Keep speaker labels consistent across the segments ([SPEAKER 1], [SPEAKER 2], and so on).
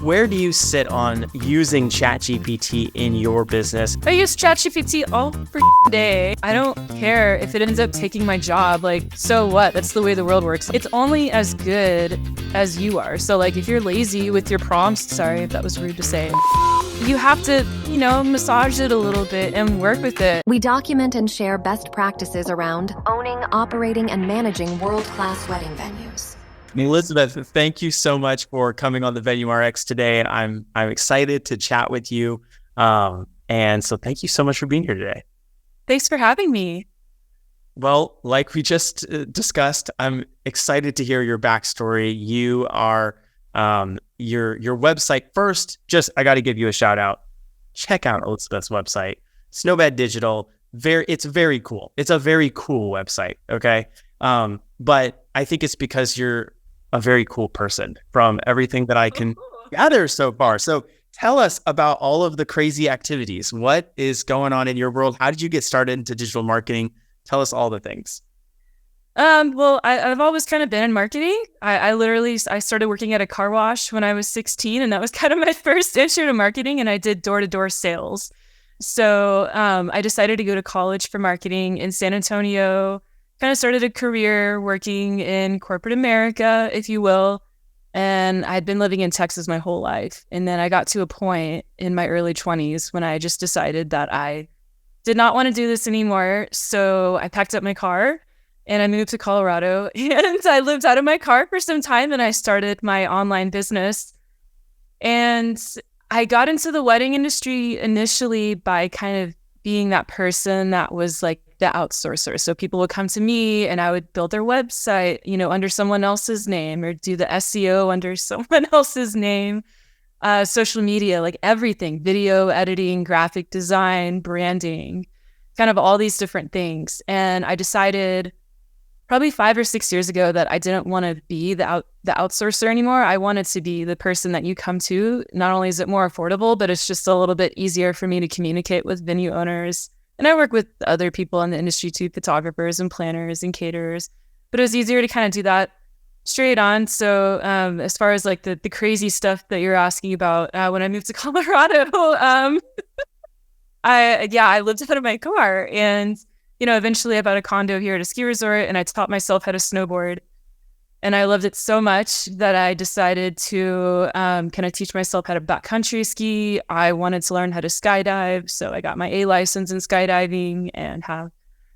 [SPEAKER 1] where do you sit on using ChatGPT in your business?
[SPEAKER 2] I use ChatGPT all freaking day. I don't care if it ends up taking my job. Like, so what? That's the way the world works. It's only as good as you are. So like, if you're lazy with your prompts, sorry if that was rude to say, you have to, massage it a little bit and work with it.
[SPEAKER 3] We document and share best practices around owning, operating, and managing world-class wedding venues.
[SPEAKER 1] Elizabeth, thank you so much for coming on the Venue RX today. I'm excited to chat with you. And so thank you so much for being here today.
[SPEAKER 2] Thanks for having me.
[SPEAKER 1] Well, like we just discussed, I'm excited to hear your backstory. You are your website first. I got to give you a shout out. Check out Elizabeth's website, Snowbed Digital. It's very cool. It's a very cool website. Okay, but I think it's because you're a very cool person from everything that I can gather so far. So tell us about all of the crazy activities. What is going on in your world? How did you get started into digital marketing? Tell us all the things.
[SPEAKER 2] Well, I've always kind of been in marketing. I started working at a car wash when I was 16, and that was kind of my first intro to marketing, and I did door-to-door sales. So I decided to go to college for marketing in San Antonio, kind of started a career working in corporate America, if you will. And I'd been living in Texas my whole life. And then I got to a point in my early 20s when I just decided that I did not want to do this anymore. So I packed up my car and I moved to Colorado, and I lived out of my car for some time, and I started my online business. And I got into the wedding industry initially by kind of being that person that was like the outsourcer. So people would come to me and I would build their website, under someone else's name, or do the SEO under someone else's name, social media, like everything, video editing, graphic design, branding, kind of all these different things. And I decided probably 5 or 6 years ago that I didn't want to be the outsourcer anymore. I wanted to be the person that you come to. Not only is it more affordable, but it's just a little bit easier for me to communicate with venue owners. And I work with other people in the industry too, photographers and planners and caterers. But it was easier to kind of do that straight on. So as far as like the crazy stuff that you're asking about, when I moved to Colorado, I lived out of my car, and eventually I bought a condo here at a ski resort, and I taught myself how to snowboard. And I loved it so much that I decided to kind of teach myself how to backcountry ski. I wanted to learn how to skydive. So I got my A license in skydiving and have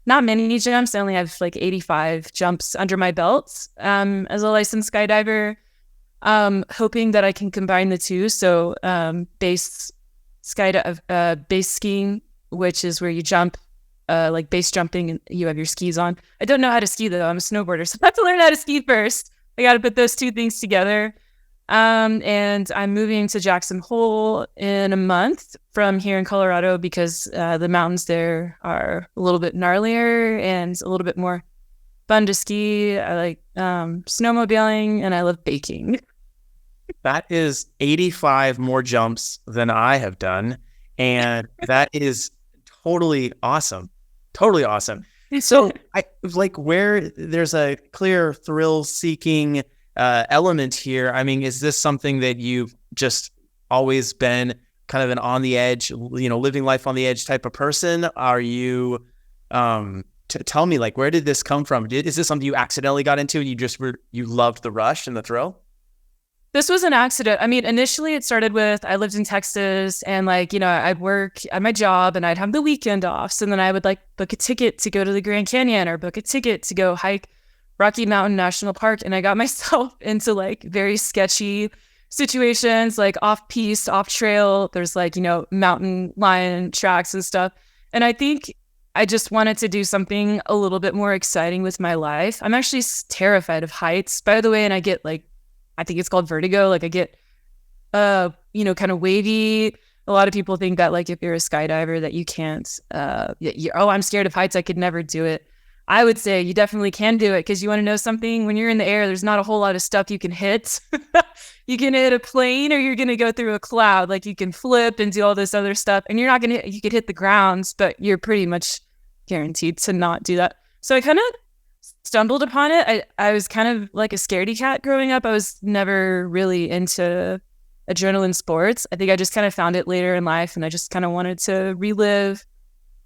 [SPEAKER 2] not many jumps. I only have like 85 jumps under my belt as a licensed skydiver, hoping that I can combine the two. So base skiing, which is where you jump, like base jumping, and you have your skis on. I don't know how to ski though. I'm a snowboarder, so I have to learn how to ski first. I got to put those two things together. And I'm moving to Jackson Hole in a month from here in Colorado because the mountains there are a little bit gnarlier and a little bit more fun to ski. I like snowmobiling, and I love baking.
[SPEAKER 1] That is 85 more jumps than I have done, and that is totally awesome. Totally awesome. So I like where there's a clear thrill-seeking element here. I mean, is this something that you've just always been kind of an on the edge, living life on the edge type of person? Are you, tell me, like, where did this come from? Is this something you accidentally got into and you loved the rush and the thrill?
[SPEAKER 2] This was an accident. I mean, initially it started with, I lived in Texas, and I'd work at my job and I'd have the weekend off. So then I would like book a ticket to go to the Grand Canyon or book a ticket to go hike Rocky Mountain National Park. And I got myself into like very sketchy situations, like off piste, off trail. There's like, mountain lion tracks and stuff. And I think I just wanted to do something a little bit more exciting with my life. I'm actually terrified of heights, by the way. And I get like, I think it's called vertigo. Like I get, kind of wavy. A lot of people think that like if you're a skydiver that you can't, I'm scared of heights, I could never do it. I would say you definitely can do it, because you want to know something? When you're in the air, there's not a whole lot of stuff you can hit. You can hit a plane, or you're going to go through a cloud. Like you can flip and do all this other stuff, and you're not going to, you could hit the grounds, but you're pretty much guaranteed to not do that. So I kind of stumbled upon it. I was kind of like a scaredy cat growing up. I was never really into adrenaline sports. I think I just kind of found it later in life, and I just kind of wanted to relive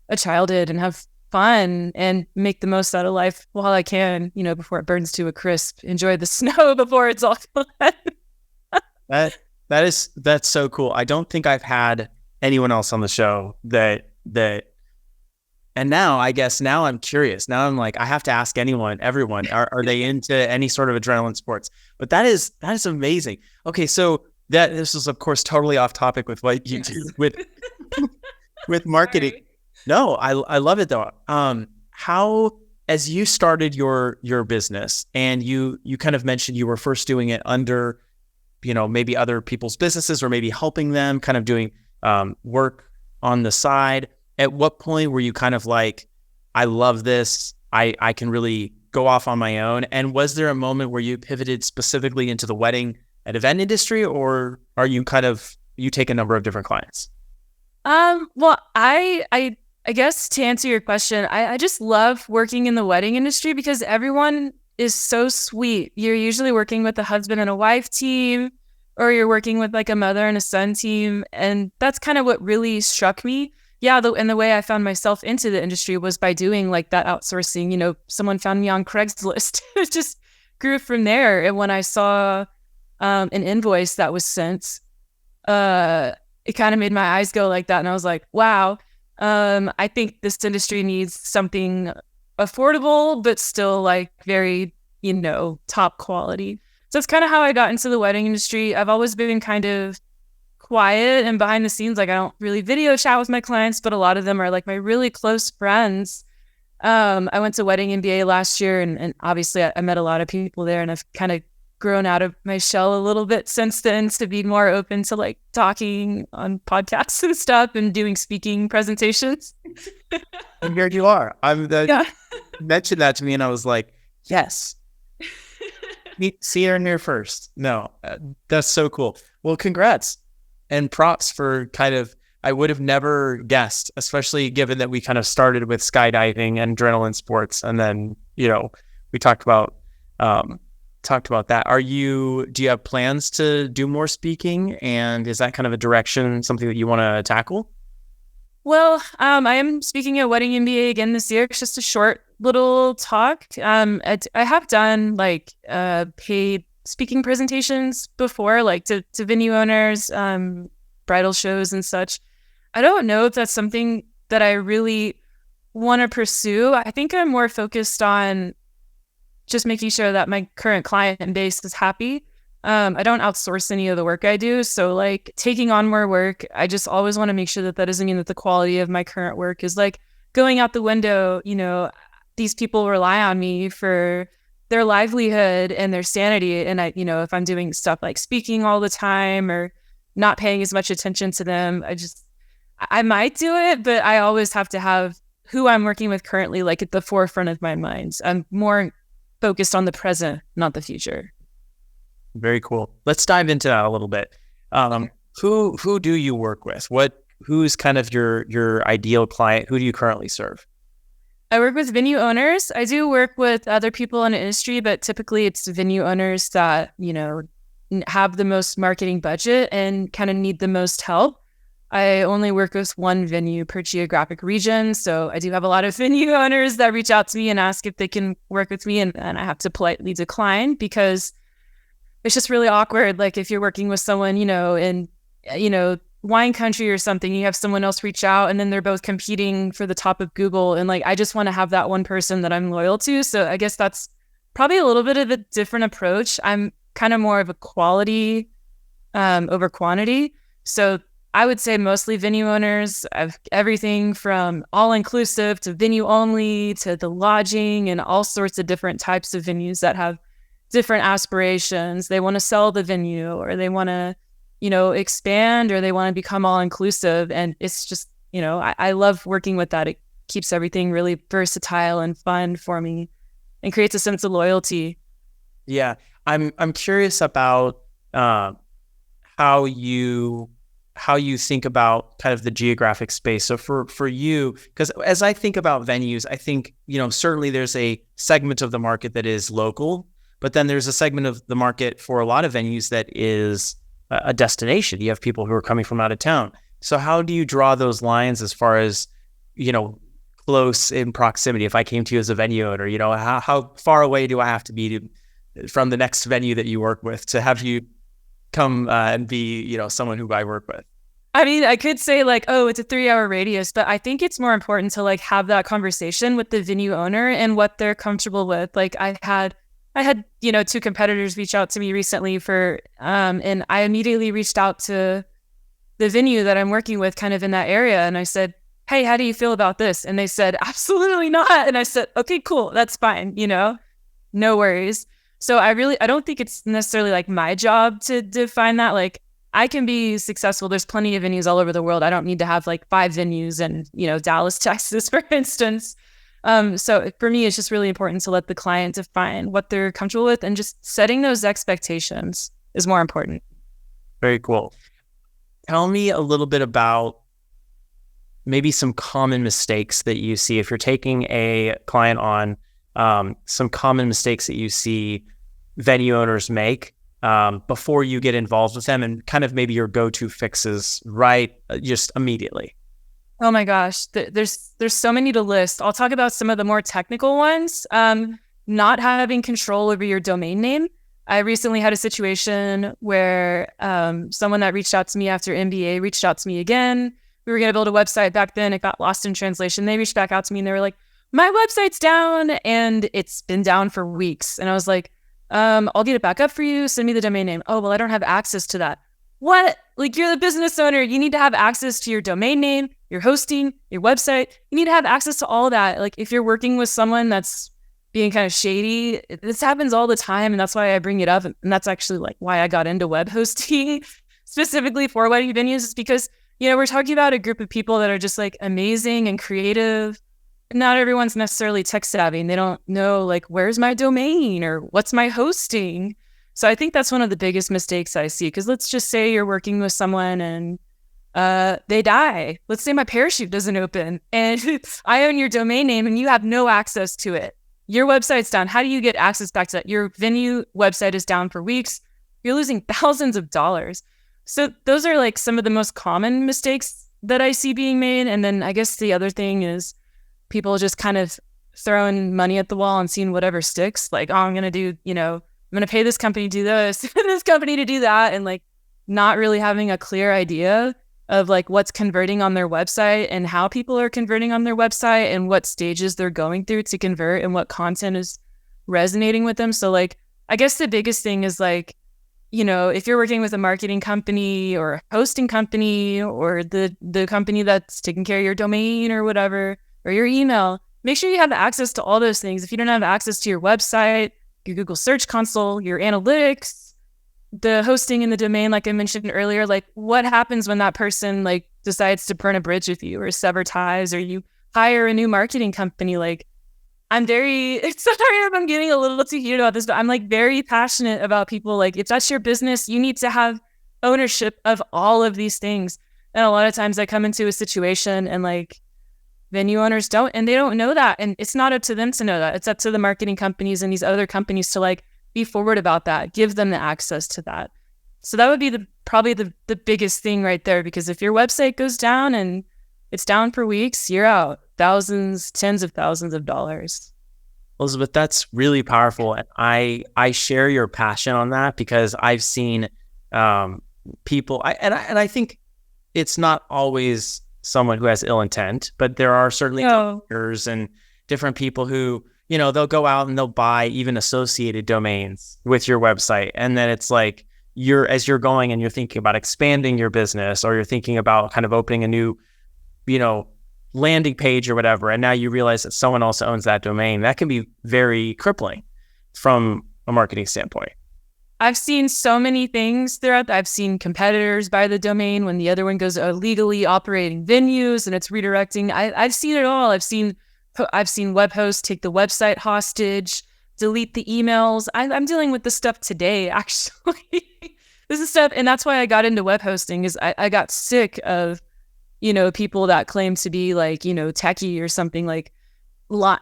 [SPEAKER 2] a childhood and have fun and make the most out of life while I can, before it burns to a crisp. Enjoy the snow before it's all gone.
[SPEAKER 1] That's so cool. I don't think I've had anyone else on the show that and now I'm curious. Now I'm like, I have to ask everyone, are they into any sort of adrenaline sports? But that is amazing. Okay, so this is of course totally off topic with what you do with marketing.
[SPEAKER 2] Sorry.
[SPEAKER 1] No, I love it though. How, as you started your business, and you kind of mentioned you were first doing it under, maybe other people's businesses, or maybe helping them, kind of doing work on the side. At what point were you kind of like, I love this, I can really go off on my own? And was there a moment where you pivoted specifically into the wedding and event industry, or are you you take a number of different clients?
[SPEAKER 2] Well, I guess to answer your question, I just love working in the wedding industry because everyone is so sweet. You're usually working with a husband and a wife team, or you're working with like a mother and a son team. And that's kind of what really struck me. Yeah, and the way I found myself into the industry was by doing like that outsourcing. Someone found me on Craigslist. It just grew from there. And when I saw an invoice that was sent, it kind of made my eyes go like that. And I was like, wow, I think this industry needs something affordable, but still like very, top quality. So that's kind of how I got into the wedding industry. I've always been kind of quiet and behind the scenes. Like I don't really video chat with my clients, but a lot of them are like my really close friends. I went to Wedding MBA last year, and obviously I met a lot of people there, and I've kind of grown out of my shell a little bit since then to be more open to like talking on podcasts and stuff and doing speaking presentations.
[SPEAKER 1] And here you are. Mentioned that to me, and I was like, yes. See her in here first. No, that's so cool. Well, congrats and props for I would have never guessed, especially given that we kind of started with skydiving and adrenaline sports. And then, we talked about that. Do you have plans to do more speaking? And is that kind of a direction, something that you want to tackle?
[SPEAKER 2] Well, I am speaking at Wedding MBA again this year. It's just a short little talk. I have done like paid speaking presentations before, like to venue owners, bridal shows and such. I don't know if that's something that I really want to pursue. I think I'm more focused on just making sure that my current client base is happy. I don't outsource any of the work I do. So like taking on more work, I just always want to make sure that doesn't mean that the quality of my current work is like going out the window. These people rely on me for their livelihood and their sanity. And if I'm doing stuff like speaking all the time or not paying as much attention to them, I might do it, but I always have to have who I'm working with currently like at the forefront of my mind. I'm more focused on the present, not the future.
[SPEAKER 1] Very cool. Let's dive into that a little bit. Who do you work with? Who's kind of your ideal client? Who do you currently serve?
[SPEAKER 2] I work with venue owners. I do work with other people in the industry, but typically it's venue owners that, have the most marketing budget and kind of need the most help. I only work with one venue per geographic region. So I do have a lot of venue owners that reach out to me and ask if they can work with me. And I have to politely decline because it's just really awkward. Like if you're working with someone, in, wine country or something, you have someone else reach out and then they're both competing for the top of Google. And like, I just want to have that one person that I'm loyal to. So I guess that's probably a little bit of a different approach. I'm kind of more of a quality over quantity. So I would say mostly venue owners. I've everything from all-inclusive to venue only to the lodging and all sorts of different types of venues that have different aspirations. They want to sell the venue, or they want to, expand, or they want to become all-inclusive. And it's just, I love working with that. It keeps everything really versatile and fun for me and creates a sense of loyalty.
[SPEAKER 1] Yeah. I'm curious about how you think about kind of the geographic space. So for you, because as I think about venues, I think, certainly there's a segment of the market that is local, but then there's a segment of the market for a lot of venues that is a destination. You have people who are coming from out of town. So how do you draw those lines as far as, close in proximity? If I came to you as a venue owner, how far away do I have to be from the next venue that you work with to have you come and be, someone who I work with?
[SPEAKER 2] I mean, I could say like, oh, it's a 3-hour radius, but I think it's more important to like have that conversation with the venue owner and what they're comfortable with. Like I had, 2 competitors reach out to me recently and I immediately reached out to the venue that I'm working with kind of in that area. And I said, hey, how do you feel about this? And they said, absolutely not. And I said, okay, cool. That's fine. No worries. So I don't think it's necessarily like my job to define that. Like I can be successful. There's plenty of venues all over the world. I don't need to have like 5 venues in, Dallas, Texas, for instance. So for me, it's just really important to let the client define what they're comfortable with, and just setting those expectations is more important.
[SPEAKER 1] Very cool. Tell me a little bit about maybe some common mistakes that you see if you're taking a client on, some common mistakes that you see venue owners make before you get involved with them, and kind of maybe your go-to fixes just immediately.
[SPEAKER 2] Oh my gosh, there's so many to list. I'll talk about some of the more technical ones. Not having control over your domain name. I recently had a situation where someone that reached out to me after MBA reached out to me again. We were going to build a website back then. It got lost in translation. They reached back out to me and they were like, my website's down, and it's been down for weeks. And I was like, I'll get it back up for you. Send me the domain name. Oh, well, I don't have access to that. What? Like, you're the business owner. You need to have access to your domain name, your hosting, your website. You need to have access to all that. Like, if you're working with someone that's being kind of shady, this happens all the time. And that's why I bring it up. And that's actually like why I got into web hosting specifically for wedding venues, is because, we're talking about a group of people that are just like amazing and creative. Not everyone's necessarily tech savvy, and they don't know like, where's my domain or what's my hosting? So I think that's one of the biggest mistakes I see, because let's just say you're working with someone and they die. Let's say my parachute doesn't open and I own your domain name and you have no access to it. Your website's down. How do you get access back to that? Your venue website is down for weeks. You're losing thousands of dollars. So those are like some of the most common mistakes that I see being made. And then I guess the other thing is people just kind of throwing money at the wall and seeing whatever sticks. Like, oh, I'm going to do, I'm going to pay this company to do this, this company to do that. And like not really having a clear idea of like what's converting on their website and how people are converting on their website and what stages they're going through to convert and what content is resonating with them. So like, I guess the biggest thing is like, if you're working with a marketing company or a hosting company or the company that's taking care of your domain or whatever, or your email, make sure you have access to all those things. If you don't have access to your website, your Google Search Console, your analytics, the hosting and the domain, like I mentioned earlier, like what happens when that person like decides to burn a bridge with you or sever ties, or you hire a new marketing company? Like I'm sorry if I'm getting a little too heated about this, but I'm like very passionate about people. Like if that's your business, you need to have ownership of all of these things. And a lot of times I come into a situation and like venue owners don't, and they don't know that. And it's not up to them to know that. It's up to the marketing companies and these other companies to like be forward about that, give them the access to that. So that would be probably the biggest thing right there, because if your website goes down and it's down for weeks, you're out tens of thousands of dollars.
[SPEAKER 1] Elizabeth, that's really powerful. And I share your passion on that, because I've seen people, I think it's not always someone who has ill intent, but there are certainly competitors and different people who, they'll go out and they'll buy even associated domains with your website. And then it's like, as you're going and you're thinking about expanding your business, or you're thinking about kind of opening a new, landing page or whatever, and now you realize that someone else owns that domain, that can be very crippling from a marketing standpoint.
[SPEAKER 2] I've seen so many things throughout. I've seen competitors buy the domain when the other one goes illegally operating venues and it's redirecting. I've seen it all. I've seen web hosts take the website hostage, delete the emails. I'm dealing with this stuff today, actually. This is stuff, and that's why I got into web hosting, is I got sick of, people that claim to be like, techie or something, like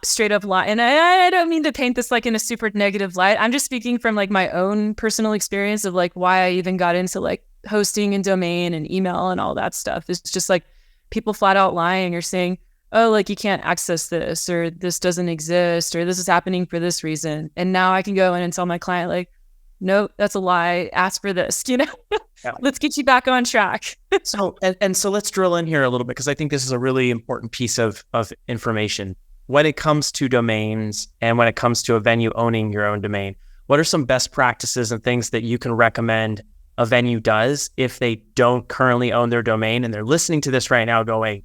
[SPEAKER 2] straight up lie. And I don't mean to paint this like in a super negative light. I'm just speaking from like my own personal experience of like why I even got into like hosting and domain and email and all that stuff. It's just like people flat out lying or saying, oh, like you can't access this, or this doesn't exist, or this is happening for this reason. And now I can go in and tell my client, like, no, that's a lie. Ask for this, Yeah. Let's get you back on track.
[SPEAKER 1] So let's drill in here a little bit, because I think this is a really important piece of information. When it comes to domains and when it comes to a venue owning your own domain, what are some best practices and things that you can recommend a venue does if they don't currently own their domain and they're listening to this right now going,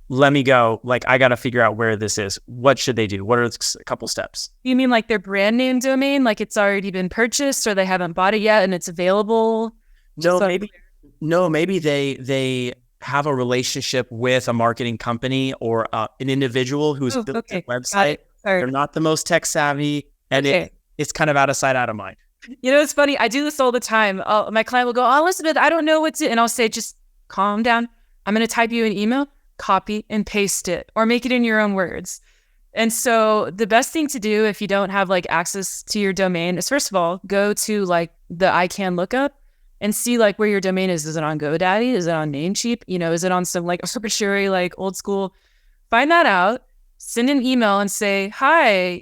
[SPEAKER 1] let me go. Like, I got to figure out where this is. What should they do? What are a couple steps?
[SPEAKER 2] You mean like their brand name domain, like it's already been purchased or they haven't bought it yet and it's available?
[SPEAKER 1] Maybe they have a relationship with a marketing company or an individual who's built a website. They're not the most tech savvy, and it's kind of out of sight, out of mind.
[SPEAKER 2] It's funny. I do this all the time. My client will go, oh, Elizabeth, I don't know what to, and I'll say, just calm down. I'm going to type you an email, copy and paste it, or make it in your own words. And so the best thing to do if you don't have like access to your domain is, first of all, go to like the ICANN lookup and see like where your domain is. Is it on GoDaddy? Is it on Namecheap? Is it on some like arbitrary, like old school? Find that out, send an email and say, hi,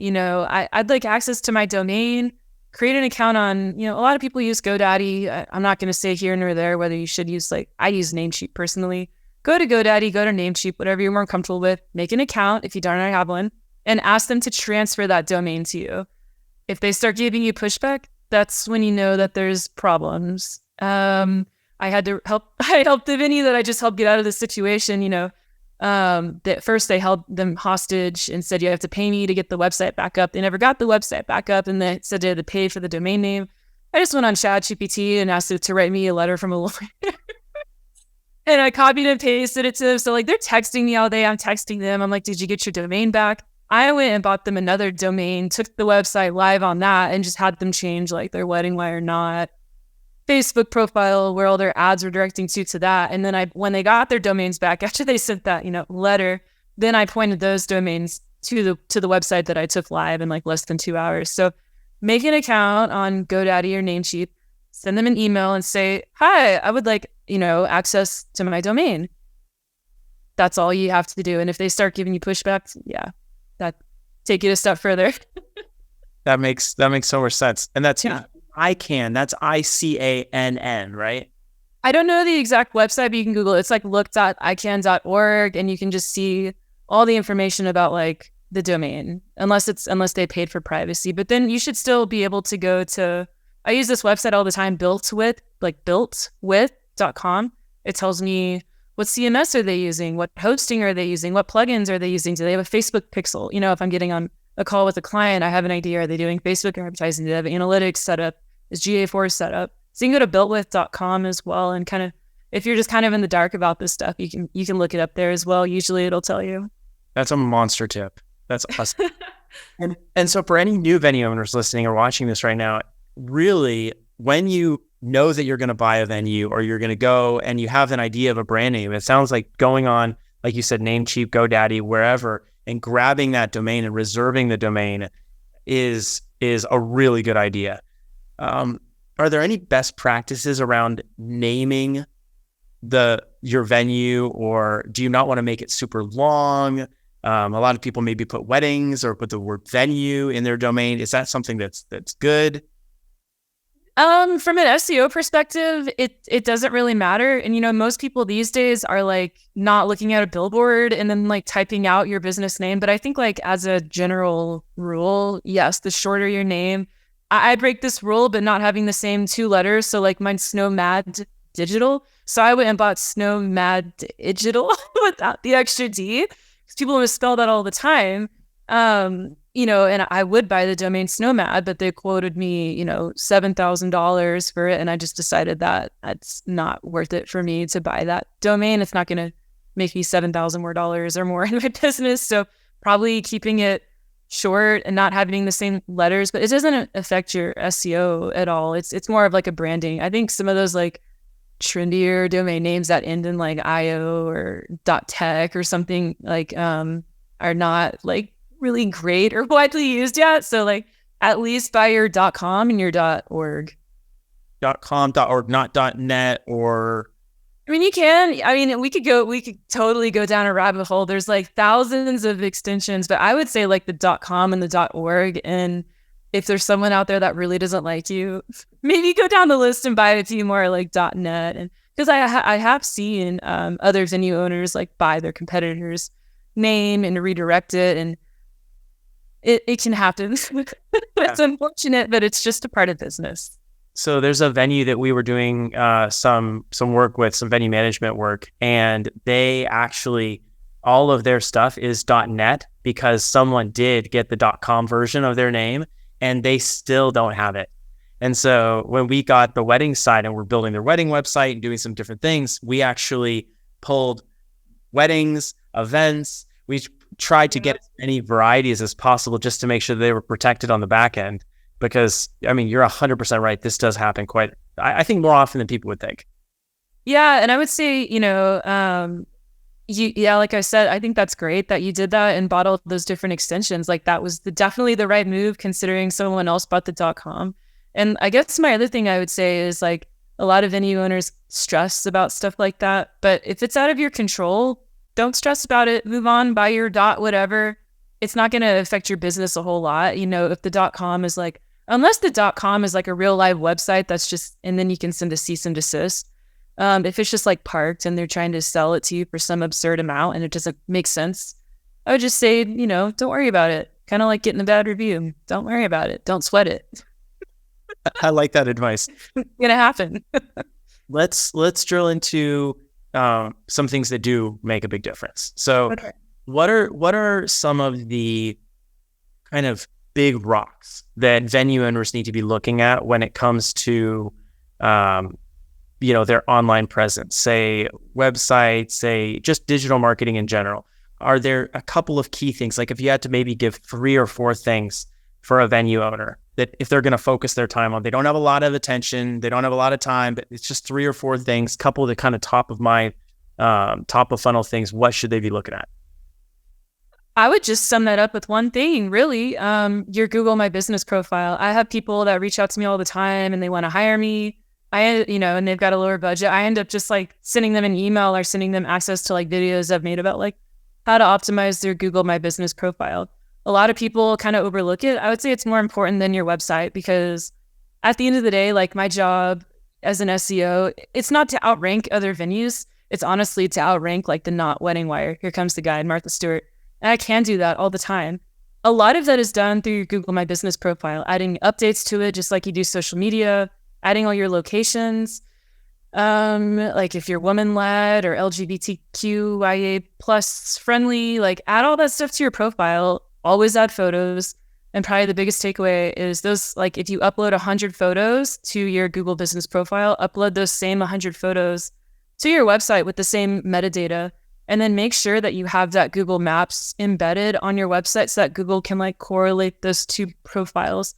[SPEAKER 2] I'd like access to my domain. Create an account on, a lot of people use GoDaddy. I'm not going to say here nor there whether you should use, like, I use Namecheap personally. Go to GoDaddy, go to Namecheap, whatever you're more comfortable with. Make an account if you don't already have one, and ask them to transfer that domain to you. If they start giving you pushback, that's when you know that there's problems. I helped the venue that I just helped get out of the situation, that first they held them hostage and said, you have to pay me to get the website back up. They never got the website back up, and they said they had to pay for the domain name. I just went on ChatGPT and asked it to write me a letter from a lawyer. And I copied and pasted it to them. So like they're texting me all day. I'm texting them. I'm like, did you get your domain back? I went and bought them another domain, took the website live on that, and just had them change like their wedding wire knot Facebook profile where all their ads were directing to that. And then when they got their domains back after they sent that, letter, then I pointed those domains to the website that I took live in like less than 2 hours. So make an account on GoDaddy or Namecheap, send them an email and say, hi, I would like, access to my That's all you have to do. And if they start giving you pushback, that take it a step further.
[SPEAKER 1] That makes so much sense. And that's ICANN. That's ICANN, right?
[SPEAKER 2] I don't know the exact website, but you can Google it. It's like look.icann.org, and you can just see all the information about like the domain, unless they paid for privacy. But then you should still be able to go to, I use this website all the time, builtwith.com. It tells me what CMS are they using, what hosting are they using, what plugins are they using, do they have a Facebook pixel? If I'm getting on a call with a client, I have an idea, are they doing Facebook advertising, do they have analytics set up, is GA4 set up? So you can go to builtwith.com as well, and kind of, if you're just kind of in the dark about this stuff, you can look it up there as well. Usually it'll tell you.
[SPEAKER 1] That's a monster tip. That's awesome. and so for any new venue owners listening or watching this right now, really, when you know that you're going to buy a venue or you're going to go and you have an idea of a brand name, it sounds like going on, like you said, Namecheap, GoDaddy, wherever, and grabbing that domain and reserving the domain is a really good idea. Are there any best practices around naming your venue, or do you not want to make it super long? A lot of people maybe put weddings or put the word venue in their domain. Is that something that's good?
[SPEAKER 2] From an SEO perspective, it doesn't really matter. And, most people these days are like not looking at a billboard and then like typing out your business name. But I think like as a general rule, yes, the shorter your name, I break this rule, but not having the same 2 letters. So like mine's Snowmad Digital. So I went and bought Snowmad Digital without the extra D, because people misspell that all the time. And I would buy the domain Snowmad, but they quoted me, $7,000 for it. And I just decided that that's not worth it for me to buy that domain. It's not going to make me $7,000 more in my business. So probably keeping it short and not having the same letters, but it doesn't affect your SEO at all. It's more of like a branding. I think some of those like trendier domain names that end in like .io or .tech or something like are not like really great or widely used yet. So like at least buy your .com and your .org.
[SPEAKER 1] .com, .org, not .net, or...
[SPEAKER 2] I mean, you can. I mean, we could totally go down a rabbit hole. There's like thousands of extensions, but I would say like the .com and the .org. And if there's someone out there that really doesn't like you, maybe go down the list and buy a few more like .net. And because I have seen other venue owners like buy their competitors' name and redirect it, and it can happen. It's unfortunate, but it's just a part of business.
[SPEAKER 1] So there's a venue that we were doing some work with, some venue management work, and they actually, all of their stuff is .net because someone did get the .com version of their name and they still don't have it. And so when we got the wedding side and we're building their wedding website and doing some different things, we actually pulled weddings, events. We tried to get as many varieties as possible just to make sure they were protected on the back end. Because, I mean, you're 100% right. This does happen I think more often than people would think.
[SPEAKER 2] Yeah. And I would say, like I said, I think that's great that you did that and bought all those different extensions. Like that was definitely the right move considering someone else bought the .com. And I guess my other thing I would say is like a lot of venue owners stress about stuff like that. But if it's out of your control, don't stress about it. Move on, buy your whatever. It's not going to affect your business a whole lot. If the .com is like, unless the .com is like a real live website that's just, and then you can send a cease and desist. If it's just like parked and they're trying to sell it to you for some absurd amount and it doesn't make sense, I would just say, don't worry about it. Kind of like getting a bad review. Don't worry about it. Don't sweat it.
[SPEAKER 1] I like that advice.
[SPEAKER 2] It's going to happen.
[SPEAKER 1] Let's drill into some things that do make a big difference. So what are some of the kind of big rocks that venue owners need to be looking at when it comes to, their online presence, say websites, say just digital marketing in general? Are there a couple of key things? Like if you had to maybe give 3 or 4 things for a venue owner that if they're going to focus their time on, they don't have a lot of attention, they don't have a lot of time, but it's just 3 or 4 things, couple of the kind of top of mind, top of funnel things, what should they be looking at?
[SPEAKER 2] I would just sum that up with one thing, really. Your Google My Business profile. I have people that reach out to me all the time and they want to hire me. And they've got a lower budget. I end up just like sending them an email or sending them access to like videos I've made about like how to optimize their Google My Business profile. A lot of people kind of overlook it. I would say it's more important than your website because at the end of the day, like my job as an SEO, it's not to outrank other venues. It's honestly to outrank like the Not Wedding Wire. Here Comes the Guide, Martha Stewart. And I can do that all the time. A lot of that is done through your Google My Business profile, adding updates to it, just like you do social media, adding all your locations. Like if you're woman-led or LGBTQIA plus friendly, like add all that stuff to your profile, always add photos. And probably the biggest takeaway is those, like if you upload 100 photos to your Google Business profile, upload those same 100 photos to your website with the same metadata. And then make sure that you have that Google Maps embedded on your website so that Google can like correlate those 2 profiles.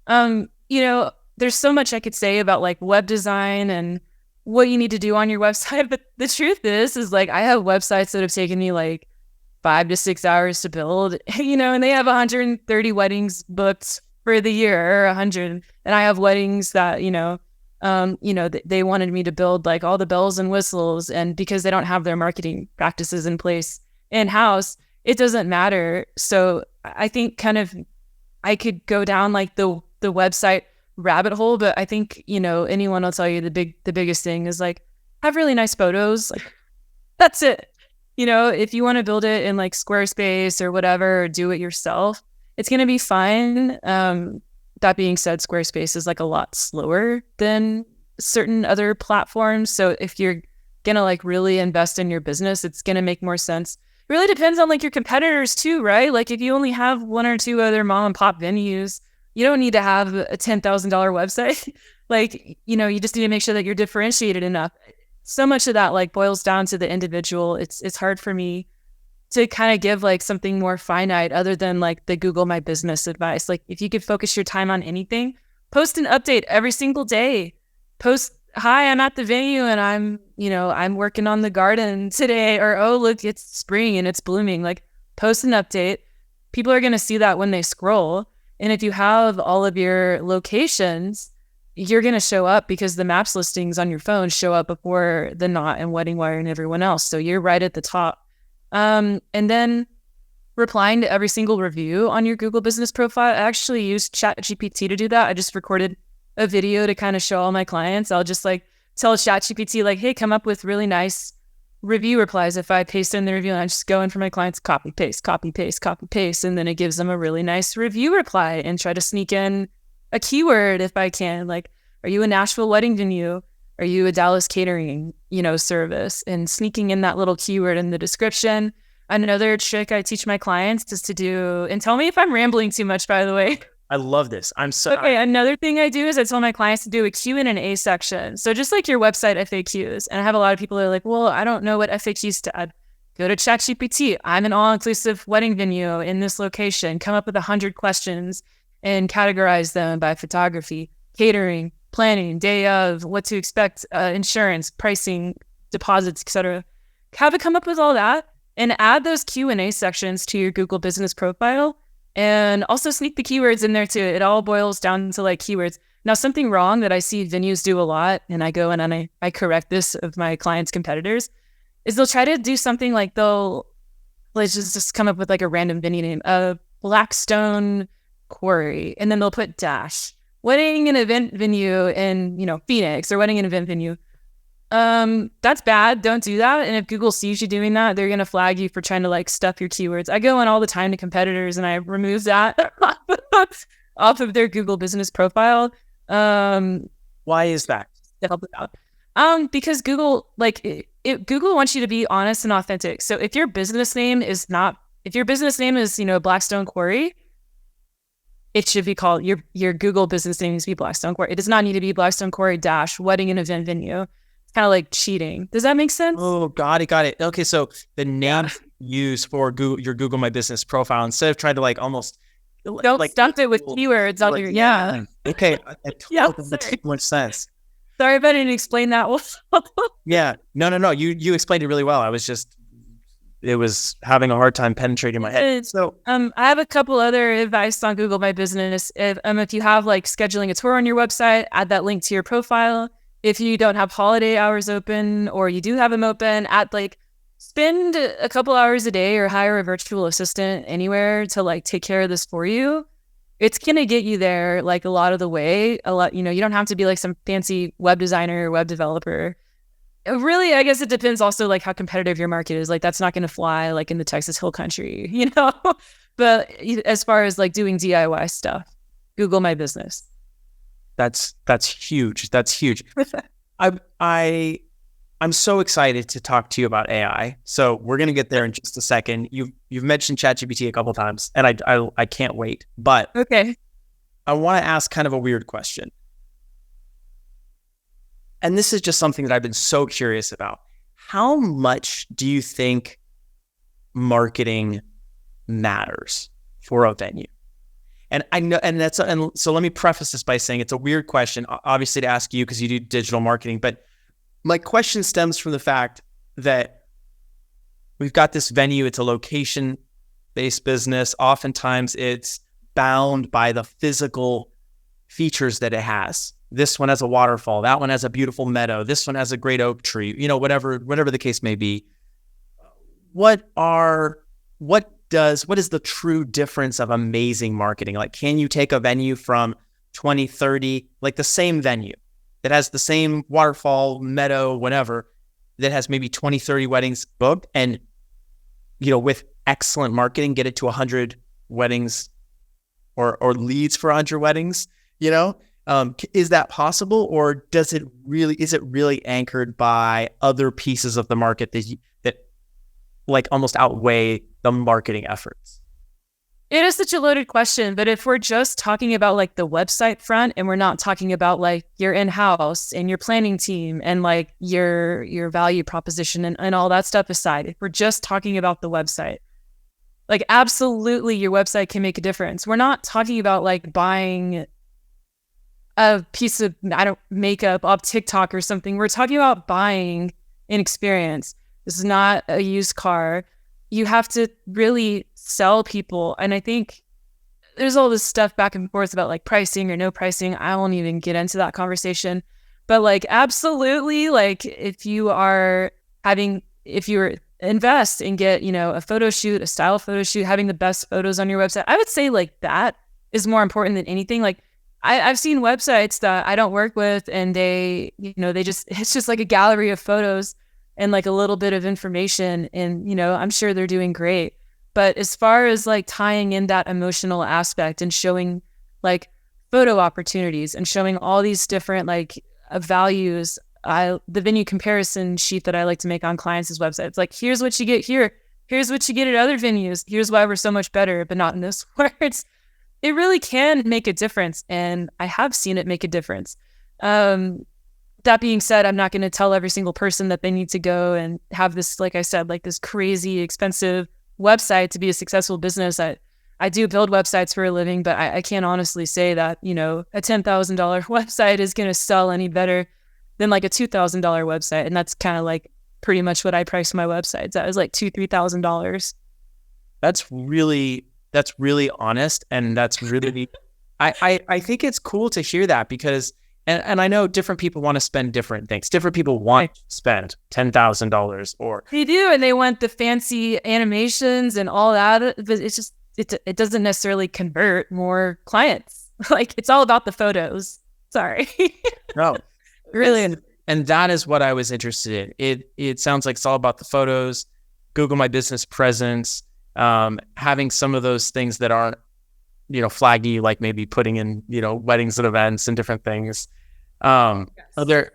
[SPEAKER 2] There's so much I could say about like web design and what you need to do on your website. But the truth is like I have websites that have taken me like 5 to 6 hours to build, and they have 130 weddings booked for the year or 100. And I have weddings that, they wanted me to build like all the bells and whistles, and because they don't have their marketing practices in place in-house, it doesn't matter. So I think kind of I could go down like the website rabbit hole, but I think, anyone will tell you the biggest thing is like have really nice photos. Like that's it. If you want to build it in like Squarespace or whatever, or do it yourself, it's going to be fine. That being said, Squarespace is like a lot slower than certain other platforms. So if you're going to like really invest in your business, it's going to make more sense. It really depends on like your competitors too, right? Like if you only have 1 or 2 other mom and pop venues, you don't need to have a $10,000 website. Like, you just need to make sure that you're differentiated enough. So much of that like boils down to the individual. It's hard for me to kind of give like something more finite other than like the Google My Business advice. Like if you could focus your time on anything, post an update every single day. Post, hi, I'm at the venue and I'm working on the garden today, or, oh, look, it's spring and it's blooming. Like post an update. People are going to see that when they scroll. And if you have all of your locations you're going to show up because the maps listings on your phone show up before the Knot and Wedding Wire and everyone else. So you're right at the top. And then replying to every single review on your Google business profile. I actually used ChatGPT to do that. I just recorded a video to kind of show all my clients. I'll just like tell ChatGPT like, hey, come up with really nice review replies. If I paste in the review and I just go in for my clients, copy, paste, copy, paste, copy, paste. And then it gives them a really nice review reply and try to sneak in a keyword if I can. Like, are you a Nashville wedding venue? Are you a Dallas catering, service? And sneaking in that little keyword in the description. Another trick I teach my clients is to do, and tell me if I'm rambling too much, by the way.
[SPEAKER 1] I love this.
[SPEAKER 2] Okay, another thing I do is I tell my clients to do a Q and an A section. So just like your website FAQs. And I have a lot of people that are like, well, I don't know what FAQs to add. Go to ChatGPT. I'm an all-inclusive wedding venue in this location. Come up with 100 questions and categorize them by photography, catering, planning, day of, what to expect, insurance, pricing, deposits, etc. Have it come up with all that and add those Q&A sections to your Google business profile. And also sneak the keywords in there too. It all boils down to like keywords. Now, something wrong that I see venues do a lot, and I go in and I correct this of my clients' competitors, is they'll try to do something like let's just come up with like a random venue name, Blackstone Quarry, and then they'll put dash, wedding and event venue in, Phoenix, or wedding and event venue. That's bad. Don't do that. And if Google sees you doing that, they're going to flag you for trying to like stuff your keywords. I go in all the time to competitors and I remove that off of their Google business profile.
[SPEAKER 1] Why is that?
[SPEAKER 2] To help it out. Because Google, Google wants you to be honest and authentic. So if your business name is Blackstone Quarry, it should be called, your Google business name needs to be Blackstone Quarry. It does not need to be Blackstone Quarry dash wedding and event venue. Kind of like cheating. Does that make sense?
[SPEAKER 1] Oh, got it. Okay, so the name you use for Google, your Google My Business profile, instead of trying to like almost
[SPEAKER 2] don't stuff it with keywords on your
[SPEAKER 1] Okay, that makes too much sense.
[SPEAKER 2] Sorry if I didn't explain that well.
[SPEAKER 1] Yeah, no. You explained it really well. It was having a hard time penetrating my head. So
[SPEAKER 2] I have a couple other advice on Google My Business. If you have like scheduling a tour on your website, add that link to your profile. If you don't have holiday hours open, or you do have them open, spend a couple hours a day or hire a virtual assistant anywhere to like take care of this for you. It's going to get you there like a lot of the way. You don't have to be like some fancy web designer or web developer. Really, I guess it depends also like how competitive your market is. Like that's not going to fly like in the Texas Hill Country, But as far as like doing DIY stuff, Google My Business.
[SPEAKER 1] That's huge. That's huge. I'm so excited to talk to you about AI. So we're gonna get there in just a second. You've mentioned ChatGPT a couple times, and I can't wait. But
[SPEAKER 2] okay,
[SPEAKER 1] I want to ask kind of a weird question, and this is just something that I've been so curious about. How much do you think marketing matters for a venue? And I know, and so let me preface this by saying it's a weird question, obviously, to ask you because you do digital marketing. But my question stems from the fact that we've got this venue. It's a location-based business. Oftentimes, it's bound by the physical features that it has. This one has a waterfall. That one has a beautiful meadow. This one has a great oak tree. Whatever the case may be. What is the true difference of amazing marketing? Like, can you take a venue from 2030, like the same venue that has the same waterfall, meadow, whatever, that has maybe 20, 30 weddings booked, and, with excellent marketing, get it to 100 weddings or leads for 100 weddings? Is that possible, or is it really anchored by other pieces of the market that like almost outweigh the marketing efforts?
[SPEAKER 2] It is such a loaded question, but if we're just talking about like the website front, and we're not talking about like your in-house and your planning team and like your value proposition and all that stuff aside, if we're just talking about the website, like absolutely your website can make a difference. We're not talking about like buying a piece of makeup off TikTok or something. We're talking about buying an experience. This is not a used car. You have to really sell people. And I think there's all this stuff back and forth about like pricing or no pricing. I won't even get into that conversation. But like, absolutely, like if you invest and get, a photo shoot, a style photo shoot, having the best photos on your website, I would say like that is more important than anything. Like I've seen websites that I don't work with and it's just like a gallery of photos and like a little bit of information and, I'm sure they're doing great. But as far as like tying in that emotional aspect and showing like photo opportunities and showing all these different like values, the venue comparison sheet that I like to make on clients' websites, like here's what you get here, here's what you get at other venues, here's why we're so much better, but not in this words. It really can make a difference, and I have seen it make a difference. That being said, I'm not going to tell every single person that they need to go and have this, like I said, like this crazy expensive website to be a successful business. I do build websites for a living, but I can't honestly say that, a $10,000 website is going to sell any better than like a $2,000 website. And that's kind of like pretty much what I price my websites. That was like $2,000-$3,000.
[SPEAKER 1] That's really honest. And that's really, I think it's cool to hear that because, and I know different people want to spend different things. Different people want to spend $10,000 or.
[SPEAKER 2] They do. And they want the fancy animations and all that. But it's just, it doesn't necessarily convert more clients. Like it's all about the photos. Sorry.
[SPEAKER 1] No.
[SPEAKER 2] Really.
[SPEAKER 1] And that is what I was interested in. It sounds like it's all about the photos, Google My Business presence, having some of those things that aren't, flaggy, like maybe putting in, weddings and events and different things. Yes. Are there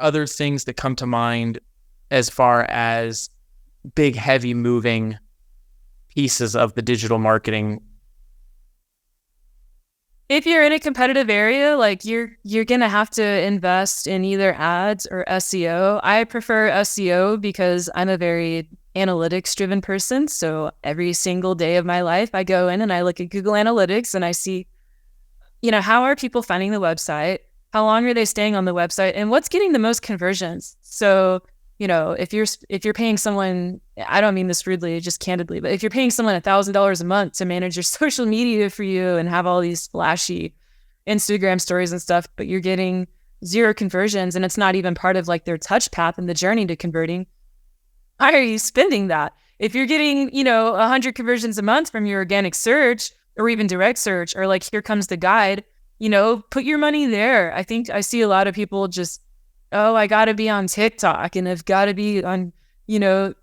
[SPEAKER 1] other things that come to mind as far as big, heavy moving pieces of the digital marketing?
[SPEAKER 2] If you're in a competitive area, like you're going to have to invest in either ads or SEO. I prefer SEO because I'm a very analytics driven person. So every single day of my life, I go in and I look at Google Analytics and I see, how are people finding the website? How long are they staying on the website? And what's getting the most conversions? So, if you're paying someone, I don't mean this rudely, just candidly, but if you're paying someone $1,000 a month to manage your social media for you and have all these flashy Instagram stories and stuff, but you're getting 0 conversions and it's not even part of like their touch path and the journey to converting, why are you spending that? If you're getting, 100 conversions a month from your organic search or even direct search, or like, here comes the guide, put your money there. I think I see a lot of people just, I got to be on TikTok and I've got to be on,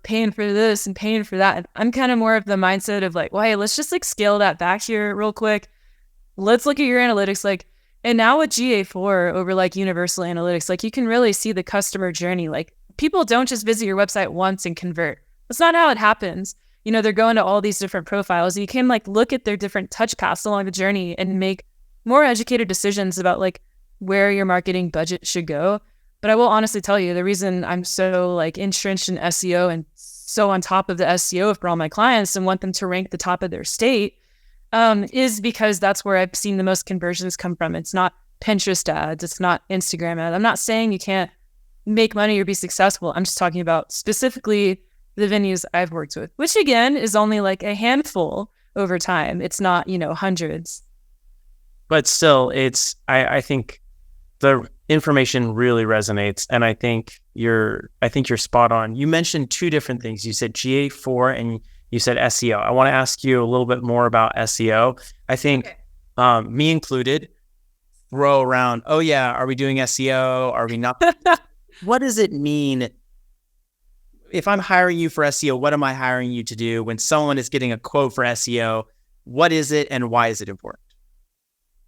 [SPEAKER 2] paying for this and paying for that. And I'm kind of more of the mindset of like, well, hey, let's just like scale that back here real quick. Let's look at your analytics. Like, and now with GA4 over like universal analytics, like you can really see the customer journey. Like people don't just visit your website once and convert. That's not how it happens. They're going to all these different profiles. You can like look at their different touch paths along the journey and make more educated decisions about like where your marketing budget should go. But I will honestly tell you, the reason I'm so like entrenched in SEO and so on top of the SEO for all my clients and want them to rank the top of their state is because that's where I've seen the most conversions come from. It's not Pinterest ads. It's not Instagram ads. I'm not saying you can't make money or be successful. I'm just talking about specifically the venues I've worked with, which again is only like a handful over time. It's not, hundreds.
[SPEAKER 1] But still, I think the information really resonates, and I think you're spot on. You mentioned 2 different things. You said GA4 and you said SEO. I want to ask you a little bit more about SEO. I think me included throw around, oh yeah, are we doing SEO? Are we not? What does it mean? If I'm hiring you for SEO, what am I hiring you to do? When someone is getting a quote for SEO, what is it and why is it important?